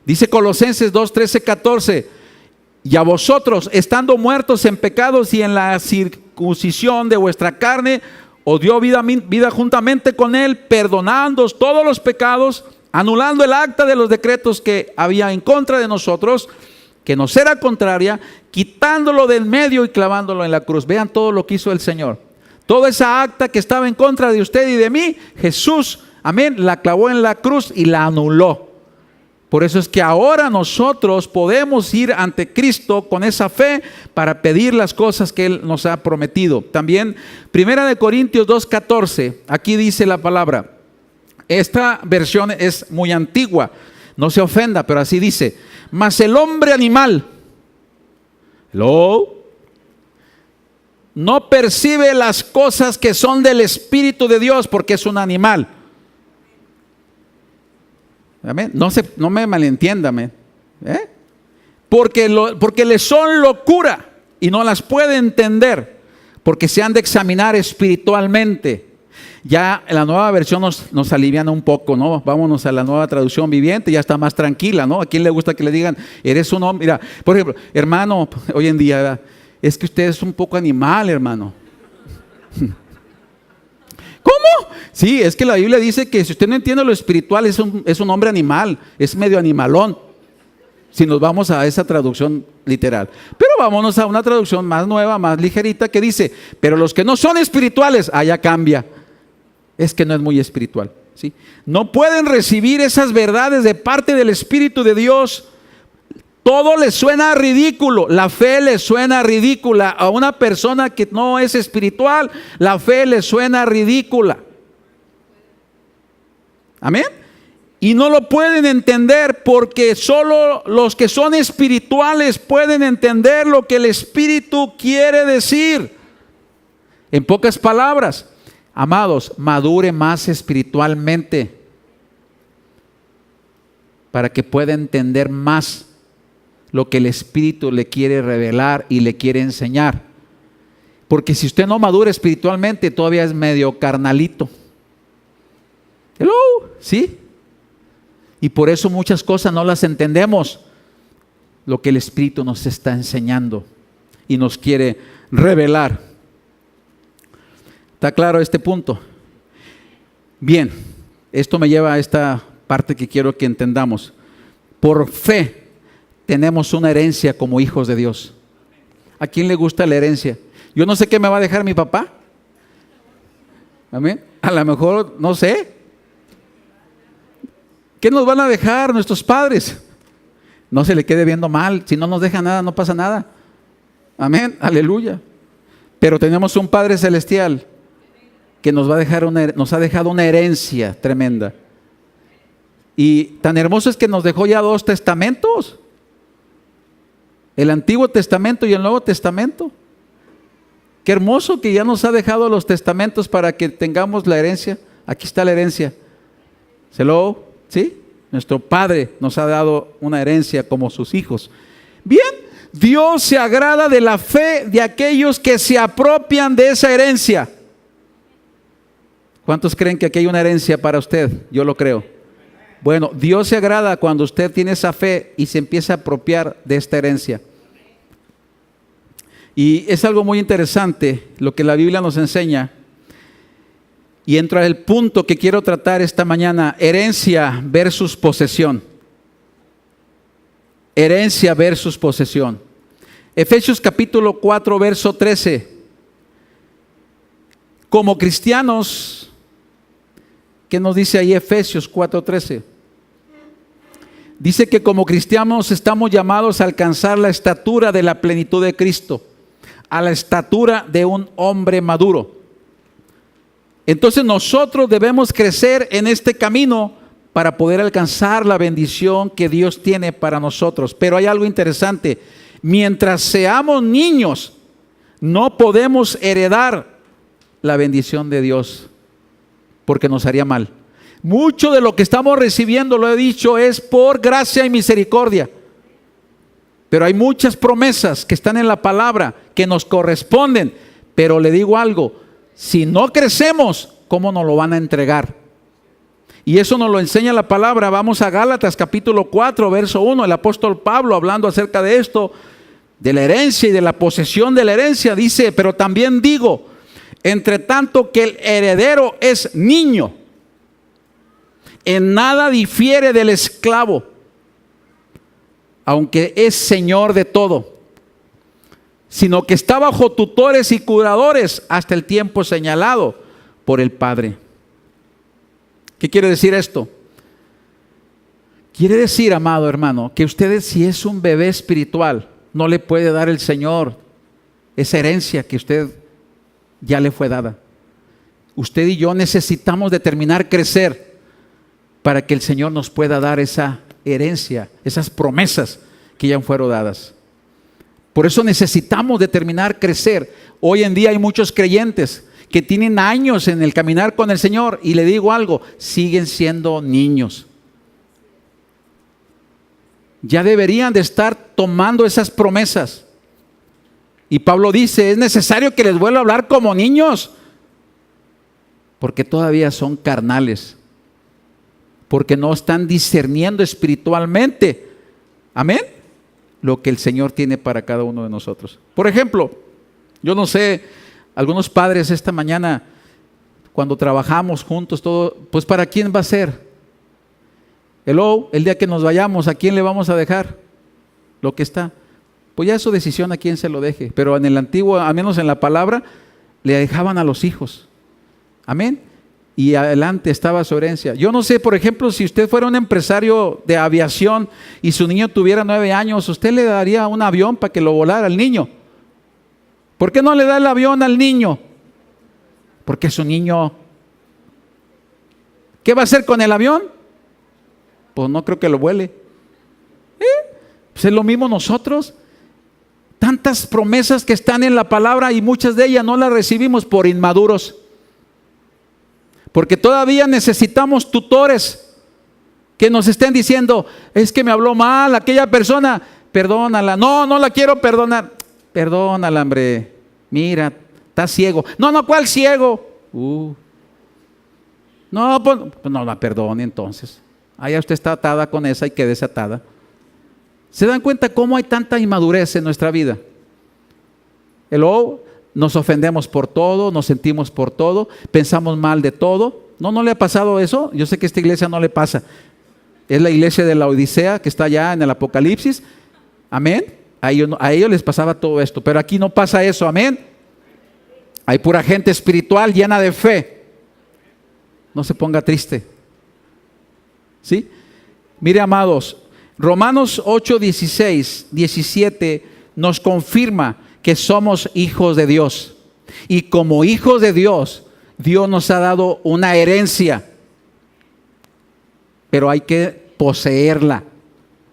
Dice Colosenses 2, 13, 14, y a vosotros, estando muertos en pecados y en la circuncisión de vuestra carne, os dio vida juntamente con él, perdonándoos todos los pecados, anulando el acta de los decretos que había en contra de nosotros, que nos era contraria, quitándolo del medio y clavándolo en la cruz. Vean todo lo que hizo el Señor. Toda esa acta que estaba en contra de usted y de mí, Jesús, amén, la clavó en la cruz y la anuló. Por eso es que ahora nosotros podemos ir ante Cristo con esa fe para pedir las cosas que Él nos ha prometido. También, 1 Corintios 2:14, aquí dice la palabra. Esta versión es muy antigua, no se ofenda, pero así dice: mas el hombre animal, no percibe las cosas que son del Espíritu de Dios, porque es un animal. Amén. No me malentiéndame, porque le son locura y no las puede entender, porque se han de examinar espiritualmente. Ya en la nueva versión nos aliviana un poco, ¿no? Vámonos a la Nueva Traducción Viviente, ya está más tranquila, ¿no? ¿A quién le gusta que le digan, eres un hombre? Mira, por ejemplo, hermano, hoy en día, ¿verdad? Es que usted es un poco animal, hermano. ¿Cómo? Sí, es que la Biblia dice que si usted no entiende lo espiritual, es un hombre animal, es medio animalón. Si nos vamos a esa traducción literal. Pero vámonos a una traducción más nueva, más ligerita, que dice, pero los que no son espirituales, allá cambia. Es que no es muy espiritual, ¿sí? No pueden recibir esas verdades de parte del Espíritu de Dios, Todo le suena ridículo. La fe le suena ridícula. A una persona que no es espiritual, la fe le suena ridícula. Amén. Y no lo pueden entender porque solo los que son espirituales pueden entender lo que el Espíritu quiere decir. En pocas palabras, amados, madure más espiritualmente para que pueda entender más lo que el Espíritu le quiere revelar y le quiere enseñar. Porque si usted no madura espiritualmente, todavía es medio carnalito. Hello, ¿sí? Y por eso muchas cosas no las entendemos. Lo que el Espíritu nos está enseñando y nos quiere revelar. ¿Está claro este punto? Bien, esto me lleva a esta parte que quiero que entendamos. Por fe tenemos una herencia como hijos de Dios. ¿A quién le gusta la herencia? Yo no sé qué me va a dejar mi papá. Amén. A lo mejor, no sé. ¿Qué nos van a dejar nuestros padres? No se le quede viendo mal. Si no nos deja nada, no pasa nada. Amén. Aleluya. Pero tenemos un Padre celestial que nos ha dejado una herencia tremenda. Y tan hermoso es que nos dejó ya 2 testamentos. El Antiguo Testamento y el Nuevo Testamento. Qué hermoso que ya nos ha dejado los testamentos para que tengamos la herencia. Aquí está la herencia. ¿Sí? Nuestro Padre nos ha dado una herencia como sus hijos. Bien, Dios se agrada de la fe de aquellos que se apropian de esa herencia. ¿Cuántos creen que aquí hay una herencia para usted? Yo lo creo. Bueno, Dios se agrada cuando usted tiene esa fe y se empieza a apropiar de esta herencia. Y es algo muy interesante lo que la Biblia nos enseña. Y entra el punto que quiero tratar esta mañana: herencia versus posesión. Herencia versus posesión. Efesios capítulo 4, verso 13. Como cristianos, ¿qué nos dice ahí Efesios 4:13? Dice que como cristianos estamos llamados a alcanzar la estatura de la plenitud de Cristo, a la estatura de un hombre maduro. Entonces nosotros debemos crecer en este camino para poder alcanzar la bendición que Dios tiene para nosotros. Pero hay algo interesante: mientras seamos niños, no podemos heredar la bendición de Dios, porque nos haría mal. Mucho de lo que estamos recibiendo, lo he dicho, es por gracia y misericordia. Pero hay muchas promesas que están en la palabra que nos corresponden. Pero le digo algo: si no crecemos, ¿cómo nos lo van a entregar? Y eso nos lo enseña la palabra. Vamos a Gálatas capítulo 4, verso 1. El apóstol Pablo, hablando acerca de esto, de la herencia y de la posesión de la herencia, dice: pero también digo, entre tanto que el heredero es niño, en nada difiere del esclavo, aunque es señor de todo, sino que está bajo tutores y cuidadores hasta el tiempo señalado por el Padre. ¿Qué quiere decir esto? Quiere decir, amado hermano, que usted, si es un bebé espiritual, no le puede dar el Señor esa herencia que usted ya le fue dada. Usted y yo necesitamos determinar crecer para que el Señor nos pueda dar esa herencia, esas promesas que ya fueron dadas. Por eso necesitamos determinar crecer. Hoy en día hay muchos creyentes que tienen años en el caminar con el Señor, y le digo algo: siguen siendo niños. Ya deberían de estar tomando esas promesas. Y Pablo dice: es necesario que les vuelva a hablar como niños, porque todavía son carnales, porque no están discerniendo espiritualmente, amén, lo que el Señor tiene para cada uno de nosotros. Por ejemplo, yo no sé, algunos padres esta mañana, cuando trabajamos juntos, todo, pues ¿para quién va a ser? El día que nos vayamos, ¿a quién le vamos a dejar lo que está? Pues ya es su decisión a quién se lo deje. Pero en el antiguo, al menos en la palabra, le dejaban a los hijos. Amén. y adelante estaba su herencia. Yo no sé, por ejemplo, si usted fuera un empresario de aviación y su niño tuviera 9 años, ¿usted le daría un avión para que lo volara al niño? ¿Por qué no le da el avión al niño? Porque su niño, ¿qué va a hacer con el avión? Pues no creo que lo vuele. Pues es lo mismo nosotros. Tantas promesas que están en la palabra y muchas de ellas no las recibimos por inmaduros. Porque todavía necesitamos tutores que nos estén diciendo, es que me habló mal aquella persona, perdónala. No, no la quiero perdonar. Perdónala, hombre. Mira, está ciego. No, ¿cuál ciego? No, pues no la perdone entonces. Allá usted está atada con esa y quede desatada. ¿Se dan cuenta cómo hay tanta inmadurez en nuestra vida? Nos ofendemos por todo, nos sentimos por todo, pensamos mal de todo. ¿No le ha pasado eso? Yo sé que a esta iglesia no le pasa. Es la iglesia de la Odisea que está allá en el Apocalipsis. Amén. A ellos les pasaba todo esto, pero aquí no pasa eso. Amén. Hay pura gente espiritual llena de fe. No se ponga triste. ¿Sí? Mire, amados, Romanos 8, 16, 17 nos confirma que somos hijos de Dios. Y como hijos de Dios, Dios nos ha dado una herencia. Pero hay que poseerla.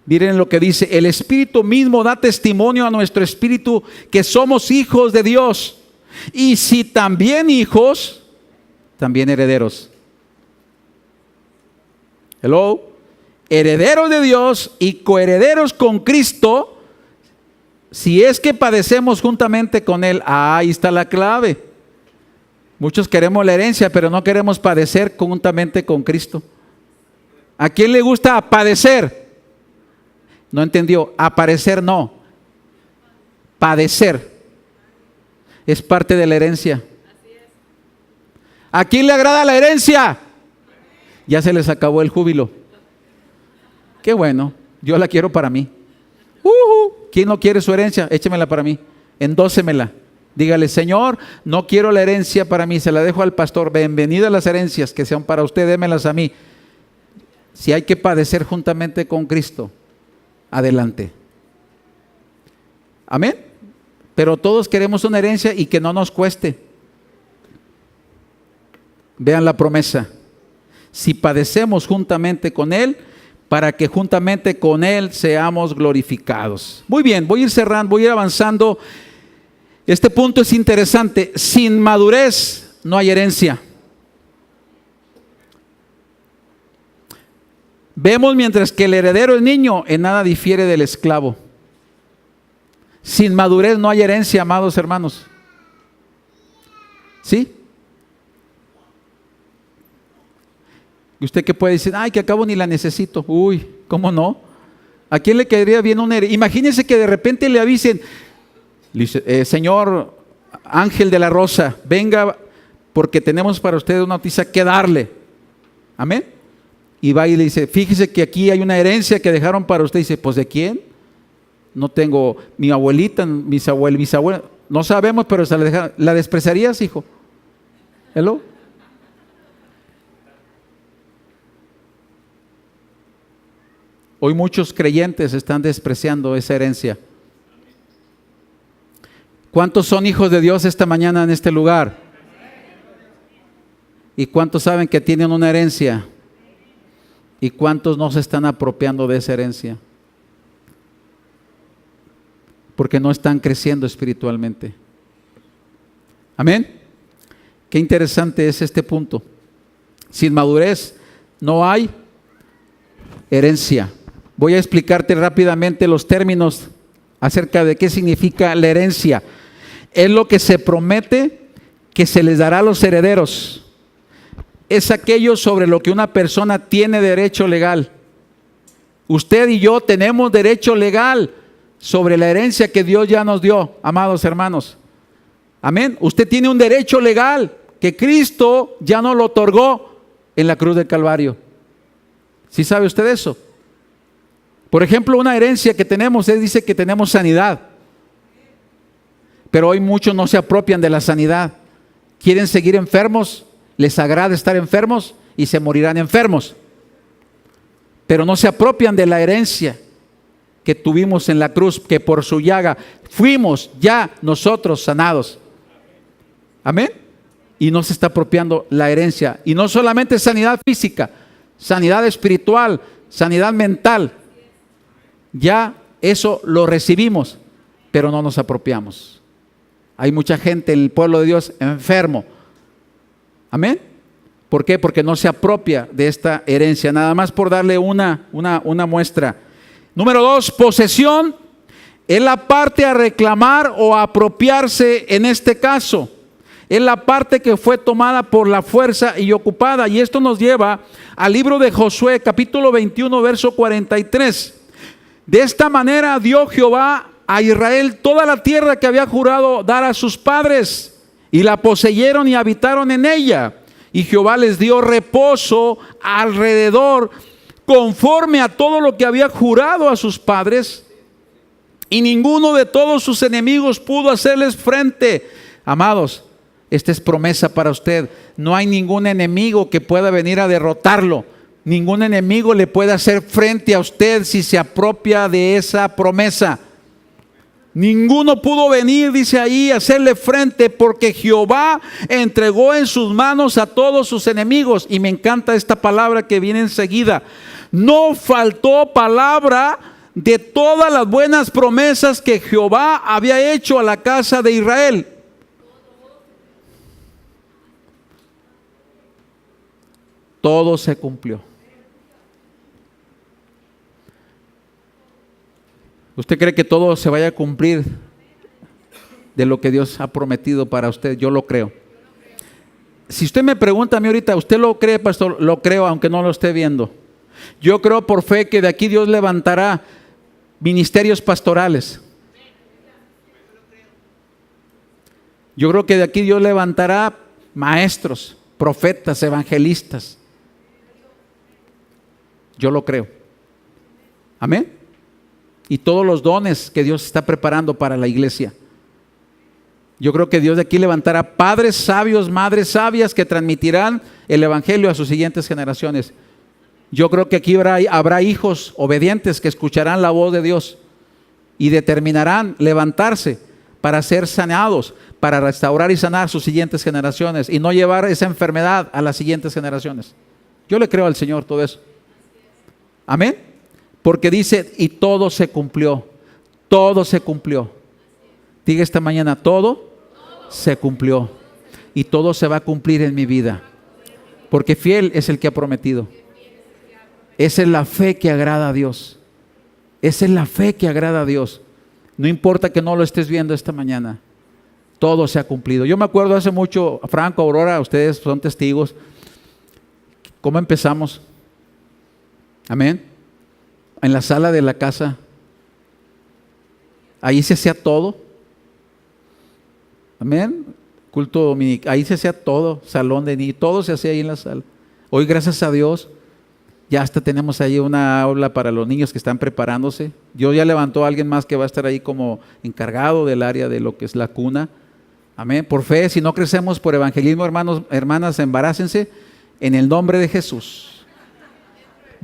Miren lo que dice: el Espíritu mismo da testimonio a nuestro espíritu que somos hijos de Dios. Y si también hijos, también herederos. Herederos de Dios y coherederos con Cristo, si es que padecemos juntamente con Él. Ahí está la clave. Muchos queremos la herencia, pero no queremos padecer juntamente con Cristo. ¿A quién le gusta padecer? No entendió. Aparecer no. Padecer es parte de la herencia. ¿A quién le agrada la herencia? Ya se les acabó el júbilo. Qué bueno, yo la quiero para mí. ¿Quién no quiere su herencia? Échemela para mí, endósemela. Dígale: Señor, no quiero la herencia para mí, se la dejo al pastor. Bienvenidas las herencias que sean para usted, démelas a mí. Si hay que padecer juntamente con Cristo, adelante. Amén. Pero todos queremos una herencia y que no nos cueste. Vean la promesa: si padecemos juntamente con Él, para que juntamente con Él seamos glorificados. Muy bien, voy a ir cerrando, voy a ir avanzando. Este punto es interesante. Sin madurez no hay herencia. Vemos mientras que el heredero es niño, en nada difiere del esclavo. Sin madurez no hay herencia, amados hermanos. ¿Sí? ¿Y usted qué puede decir? Ay, que acabo ni la necesito. Uy, ¿cómo no? ¿A quién le quedaría bien una herencia? Imagínense que de repente le avisen: señor Ángel de la Rosa, venga porque tenemos para usted una noticia que darle. Amén. Y va y le dice: fíjese que aquí hay una herencia que dejaron para usted. Y dice: pues ¿de quién? No tengo, mi abuelita, mis abuelos, no sabemos, pero se la dejaron. ¿La despreciarías, hijo? ¿Hello? Hoy muchos creyentes están despreciando esa herencia. ¿Cuántos son hijos de Dios esta mañana en este lugar? ¿Y cuántos saben que tienen una herencia? ¿Y cuántos no se están apropiando de esa herencia? Porque no están creciendo espiritualmente. Amén. Qué interesante es este punto. Sin madurez no hay herencia. Voy a explicarte rápidamente los términos acerca de qué significa la herencia. Es lo que se promete que se les dará a los herederos. Es aquello sobre lo que una persona tiene derecho legal. Usted y yo tenemos derecho legal sobre la herencia que Dios ya nos dio, amados hermanos. Amén. Usted tiene un derecho legal que Cristo ya nos lo otorgó en la cruz del Calvario. ¿Sí sabe usted eso? Por ejemplo, una herencia que tenemos, Él dice que tenemos sanidad. Pero hoy muchos no se apropian de la sanidad. Quieren seguir enfermos Les agrada estar enfermos y se morirán enfermos. Pero no se apropian de la herencia que tuvimos en la cruz, que por su llaga fuimos ya nosotros sanados. Amén. Y no se está apropiando la herencia. Y no solamente sanidad física, sanidad espiritual, sanidad mental. Ya eso lo recibimos, pero no nos apropiamos. Hay mucha gente en el pueblo de Dios enfermo. Amén. ¿Por qué? Porque no se apropia de esta herencia. Nada más por darle una muestra. Número 2, posesión es la parte a reclamar o a apropiarse en este caso. Es la parte que fue tomada por la fuerza y ocupada. Y esto nos lleva al libro de Josué, capítulo 21, verso 43. De esta manera dio Jehová a Israel toda la tierra que había jurado dar a sus padres, y la poseyeron y habitaron en ella. Y Jehová les dio reposo alrededor, conforme a todo lo que había jurado a sus padres, y ninguno de todos sus enemigos pudo hacerles frente. Amados, esta es promesa para usted. No hay ningún enemigo que pueda venir a derrotarlo. Ningún enemigo le puede hacer frente a usted si se apropia de esa promesa. Ninguno pudo venir, dice ahí, a hacerle frente, porque Jehová entregó en sus manos a todos sus enemigos. Y me encanta esta palabra que viene enseguida. No faltó palabra de todas las buenas promesas que Jehová había hecho a la casa de Israel. Todo se cumplió. ¿Usted cree que todo se vaya a cumplir de lo que Dios ha prometido para usted? Yo lo creo. Si usted me pregunta a mí ahorita, ¿usted lo cree, pastor? Lo creo, aunque no lo esté viendo. Yo creo por fe que de aquí Dios levantará ministerios pastorales. Yo creo que de aquí Dios levantará maestros, profetas, evangelistas. Yo lo creo. Amén. Y todos los dones que Dios está preparando para la iglesia. Yo creo que Dios de aquí levantará padres sabios, madres sabias que transmitirán el evangelio a sus siguientes generaciones. Yo creo que aquí habrá hijos obedientes que escucharán la voz de Dios y determinarán levantarse para ser sanados, para restaurar y sanar sus siguientes generaciones y no llevar esa enfermedad a las siguientes generaciones. Yo le creo al Señor todo eso. Amén. Porque dice, y todo se cumplió. Todo se cumplió. Diga esta mañana, todo se cumplió. Y todo se va a cumplir en mi vida. Porque fiel es el que ha prometido. Esa es la fe que agrada a Dios. Esa es la fe que agrada a Dios. No importa que no lo estés viendo esta mañana. Todo se ha cumplido. Yo me acuerdo hace mucho, Franco, Aurora, ustedes son testigos. ¿Cómo empezamos? Amén. En la sala de la casa. Ahí se hacía todo. Amén. Culto dominical. Ahí se hacía todo. Salón de niños. Todo se hacía ahí en la sala. Hoy, gracias a Dios, ya hasta tenemos ahí una aula para los niños que están preparándose. Dios ya levantó a alguien más que va a estar ahí como encargado del área de lo que es la cuna. Amén. Por fe, si no crecemos por evangelismo, hermanos, hermanas, embarácense en el nombre de Jesús.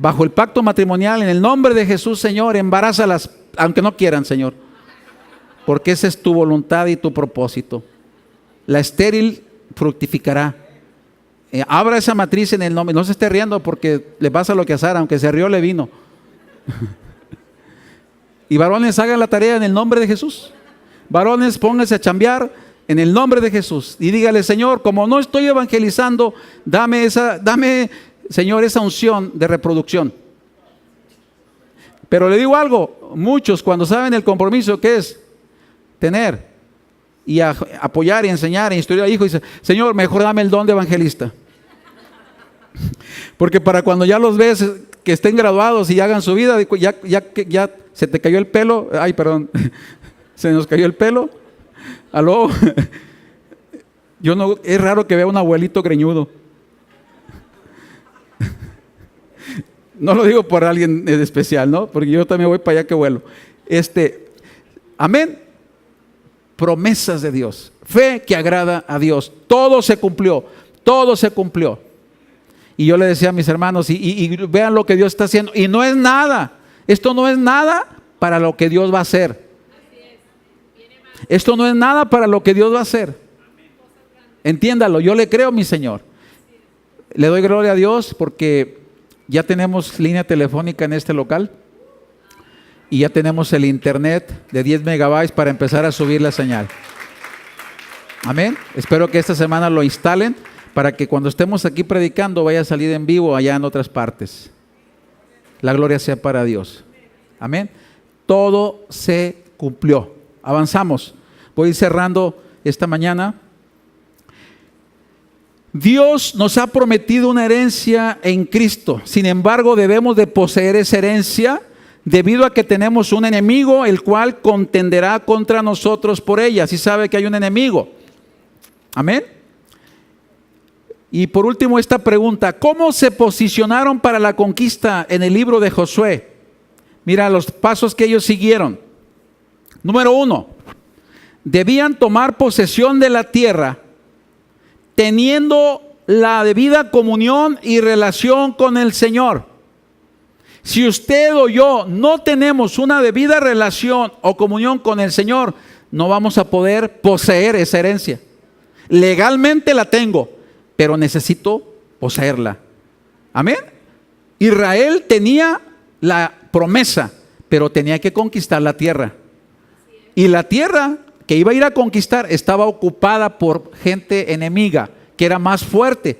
Bajo el pacto matrimonial, en el nombre de Jesús, Señor, embarázalas, aunque no quieran, Señor. Porque esa es tu voluntad y tu propósito. La estéril fructificará. Abra esa matriz en el nombre. No se esté riendo porque le pasa lo que a Sara, aunque se rió, le vino. Y varones, hagan la tarea en el nombre de Jesús. Varones, pónganse a chambear en el nombre de Jesús. Y dígale, Señor, como no estoy evangelizando, dame Señor, esa unción de reproducción. Pero le digo algo, muchos cuando saben el compromiso que es tener y apoyar y enseñar e instruir a hijos, dicen, Señor, mejor dame el don de evangelista. Porque para cuando ya los ves que estén graduados y hagan su vida, ya se te cayó el pelo, ay perdón, se nos cayó el pelo, aló, es raro que vea un abuelito greñudo. No lo digo por alguien especial, ¿no? Porque yo también voy para allá que vuelo. Amén. Promesas de Dios. Fe que agrada a Dios. Todo se cumplió. todo se cumplió. Y yo le decía a mis hermanos, y vean lo que Dios está haciendo. Y no es nada, esto no es nada para lo que Dios va a hacer. Esto no es nada para lo que Dios va a hacer. Entiéndalo, yo le creo a mi Señor. Le doy gloria a Dios porque ya tenemos línea telefónica en este local. Y ya tenemos el internet de 10 megabytes para empezar a subir la señal. Amén. Espero que esta semana lo instalen para que cuando estemos aquí predicando vaya a salir en vivo allá en otras partes. La gloria sea para Dios. Amén. Todo se cumplió. Avanzamos. Voy a ir cerrando esta mañana. Dios nos ha prometido una herencia en Cristo. Sin embargo, debemos de poseer esa herencia debido a que tenemos un enemigo, el cual contenderá contra nosotros por ella. ¿Sí sabe que hay un enemigo? Amén. Y por último esta pregunta: ¿cómo se posicionaron para la conquista en el libro de Josué? Mira los pasos que ellos siguieron. Número 1, debían tomar posesión de la tierra teniendo la debida comunión y relación con el Señor. Si usted o yo no tenemos una debida relación o comunión con el Señor, no vamos a poder poseer esa herencia. Legalmente la tengo, pero necesito poseerla. Amén. Israel tenía la promesa, pero tenía que conquistar la tierra. Y la tierra que iba a ir a conquistar estaba ocupada por gente enemiga, que era más fuerte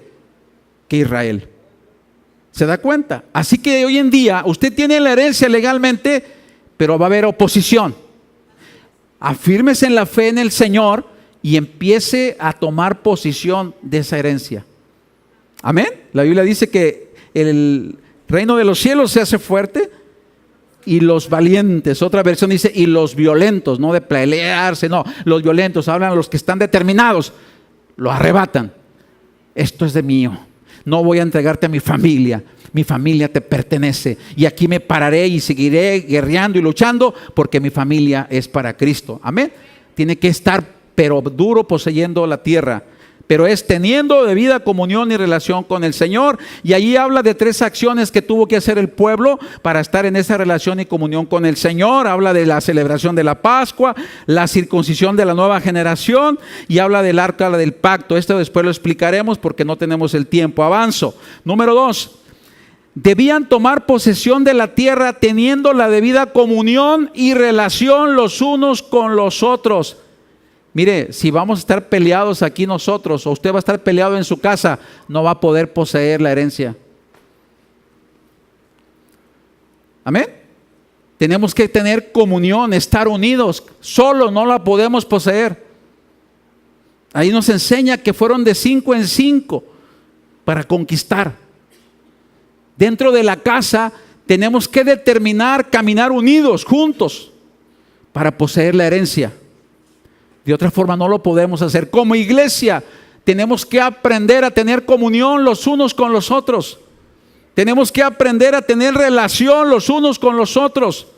que Israel. ¿Se da cuenta? Así que hoy en día usted tiene la herencia legalmente, pero va a haber oposición. Afírmese en la fe en el Señor y empiece a tomar posición de esa herencia. Amén. La Biblia dice que el reino de los cielos se hace fuerte y los valientes, otra versión dice, y los violentos, no de pelearse, no, los violentos, hablan los que están determinados, lo arrebatan. Esto es de mío. No voy a entregarte a mi familia te pertenece y aquí me pararé y seguiré guerreando y luchando porque mi familia es para Cristo. Amén. Tiene que estar pero duro poseyendo la tierra, pero es teniendo debida comunión y relación con el Señor. Y allí habla de 3 acciones que tuvo que hacer el pueblo para estar en esa relación y comunión con el Señor. Habla de la celebración de la Pascua, la circuncisión de la nueva generación y habla del arca del pacto. Esto después lo explicaremos porque no tenemos el tiempo. Avanzo. Número 2. Debían tomar posesión de la tierra teniendo la debida comunión y relación los unos con los otros. Mire, si vamos a estar peleados aquí nosotros, o usted va a estar peleado en su casa, no va a poder poseer la herencia. Amén. Tenemos que tener comunión, estar unidos. Solo no la podemos poseer. Ahí nos enseña que fueron de 5 en 5 para conquistar. Dentro de la casa tenemos que determinar caminar unidos, juntos, para poseer la herencia. De otra forma no lo podemos hacer. Como iglesia tenemos que aprender a tener comunión los unos con los otros. Tenemos que aprender a tener relación los unos con los otros.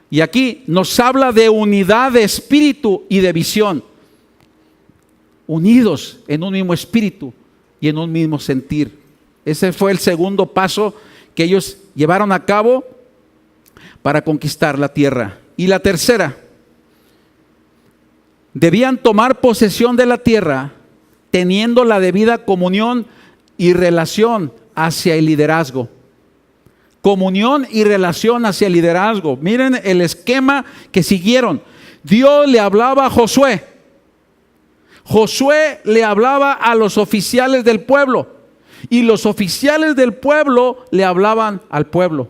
Y aquí nos habla de unidad de espíritu y de visión. Unidos en un mismo espíritu y en un mismo sentir. Ese fue el segundo paso que ellos llevaron a cabo para conquistar la tierra. Y la tercera, debían tomar posesión de la tierra teniendo la debida comunión y relación hacia el liderazgo. Comunión y relación hacia el liderazgo. Miren el esquema que siguieron. Dios le hablaba a Josué. Josué le hablaba a los oficiales del pueblo. Y los oficiales del pueblo le hablaban al pueblo.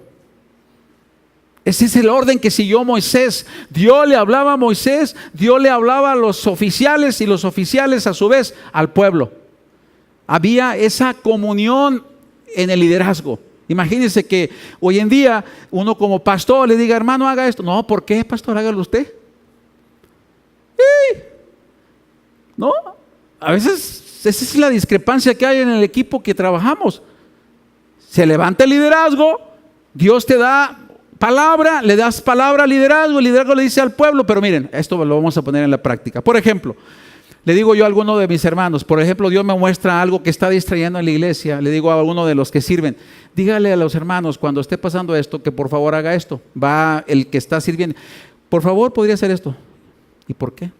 Ese es el orden que siguió Moisés. Dios le hablaba a Moisés, Dios le hablaba a los oficiales y los oficiales a su vez al pueblo. Había esa comunión en el liderazgo. Imagínense que hoy en día uno como pastor le diga, hermano, haga esto. No, ¿por qué, pastor? Hágalo usted. ¡Sí! ¿No? A veces esa es la discrepancia que hay en el equipo que trabajamos. Se levanta el liderazgo, Dios te da palabra, le das palabra al liderazgo, el liderazgo le dice al pueblo, pero miren, esto lo vamos a poner en la práctica. Por ejemplo, Le digo yo a alguno de mis hermanos, por ejemplo, Dios me muestra algo que está distrayendo en la iglesia, le digo a alguno de los que sirven, dígale a los hermanos cuando esté pasando esto, que por favor haga esto. Va el que está sirviendo, por favor, podría hacer esto. ¿Y por qué?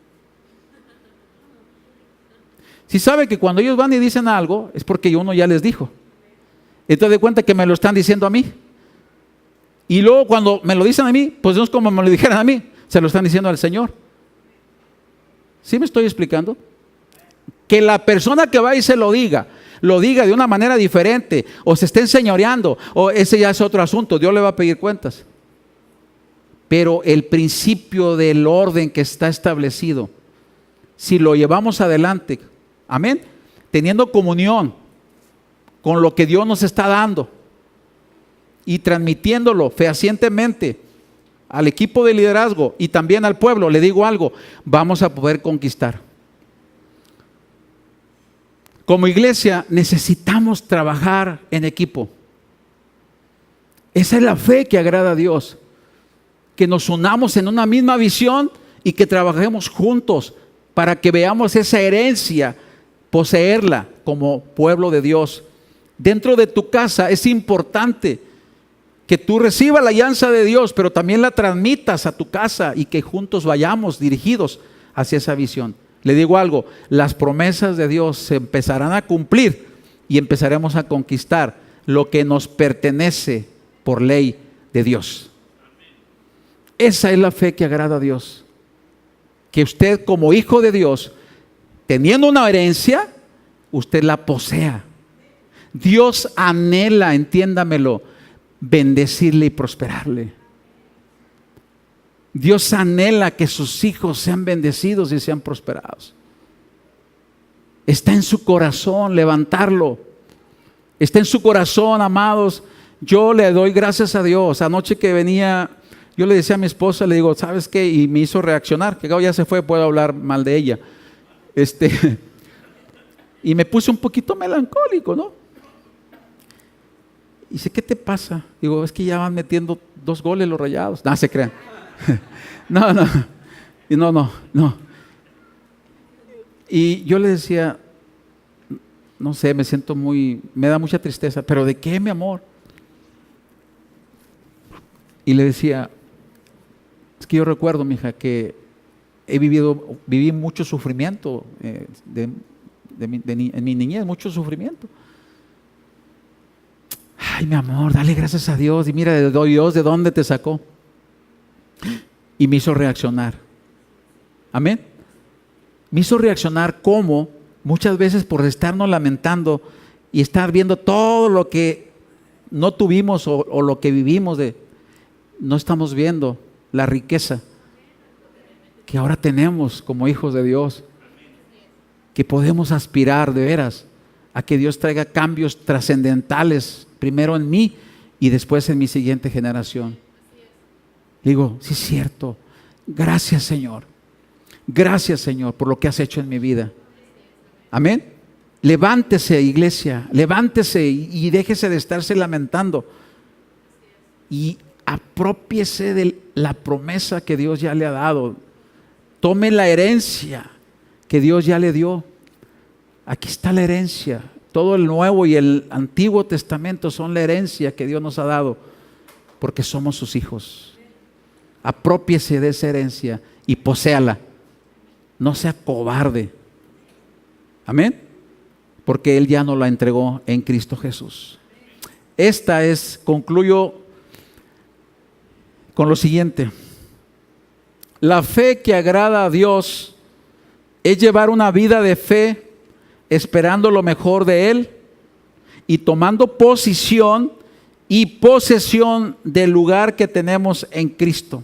Si sabe que cuando ellos van y dicen algo, es porque uno ya les dijo. Entonces de cuenta que me lo están diciendo a mí. Y luego cuando me lo dicen a mí, pues no es como me lo dijeran a mí, se lo están diciendo al Señor. ¿Sí me estoy explicando? Que la persona que va y se lo diga de una manera diferente, o se esté enseñoreando, o ese ya es otro asunto, Dios le va a pedir cuentas. Pero el principio del orden que está establecido, si lo llevamos adelante, amén, teniendo comunión con lo que Dios nos está dando y transmitiéndolo fehacientemente al equipo de liderazgo y también al pueblo, le digo algo, vamos a poder conquistar. Como iglesia necesitamos trabajar en equipo. Esa es la fe que agrada a Dios, que nos unamos en una misma visión y que trabajemos juntos para que veamos esa herencia, poseerla como pueblo de Dios. Dentro de tu casa es importante que tú recibas la alianza de Dios, pero también la transmitas a tu casa y que juntos vayamos dirigidos hacia esa visión. Le digo algo, las promesas de Dios se empezarán a cumplir y empezaremos a conquistar lo que nos pertenece por ley de Dios. Esa es la fe que agrada a Dios. Que usted como hijo de Dios, teniendo una herencia, usted la posea. Dios anhela, entiéndamelo, bendecirle y prosperarle. Dios anhela que sus hijos sean bendecidos y sean prosperados. Está en su corazón levantarlo. Está en su corazón, amados. Yo le doy gracias a Dios. Anoche que venía, yo le decía a mi esposa, le digo, ¿sabes qué? Y me hizo reaccionar, que ya se fue, puedo hablar mal de ella. Y me puse un poquito melancólico, ¿no? Y dice, ¿qué te pasa? Digo, es que ya van metiendo 2 goles los Rayados. No, se crean. No. Y yo le decía, no sé, me da mucha tristeza. ¿Pero de qué, mi amor? Y le decía, es que yo recuerdo, mija, que viví mucho sufrimiento en mi niñez, mucho sufrimiento. Ay, mi amor, dale gracias a Dios. Y mira, Dios, ¿de dónde te sacó? Y me hizo reaccionar. Amén. Me hizo reaccionar como muchas veces por estarnos lamentando y estar viendo todo lo que no tuvimos o lo que vivimos, no estamos viendo la riqueza que ahora tenemos como hijos de Dios, que podemos aspirar de veras a que Dios traiga cambios trascendentales, primero en mí y después en mi siguiente generación. Digo, sí es cierto, gracias Señor por lo que has hecho en mi vida. Amén. Levántese, iglesia, levántese y déjese de estarse lamentando y aprópiese de la promesa que Dios ya le ha dado. Tome la herencia que Dios ya le dio. Aquí está la herencia. Todo el Nuevo y el Antiguo Testamento son la herencia que Dios nos ha dado porque somos sus hijos. Aprópiese de esa herencia y poséala. No sea cobarde. Amén. Porque Él ya nos la entregó en Cristo Jesús. Concluyo con lo siguiente. La fe que agrada a Dios es llevar una vida de fe, esperando lo mejor de Él y tomando posición y posesión del lugar que tenemos en Cristo.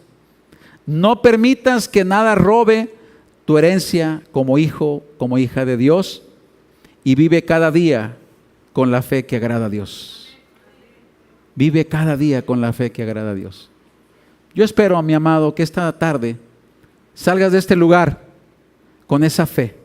No permitas que nada robe tu herencia como hijo, como hija de Dios, y vive cada día con la fe que agrada a Dios. Vive cada día con la fe que agrada a Dios. Yo espero, mi amado, que esta tarde salgas de este lugar con esa fe.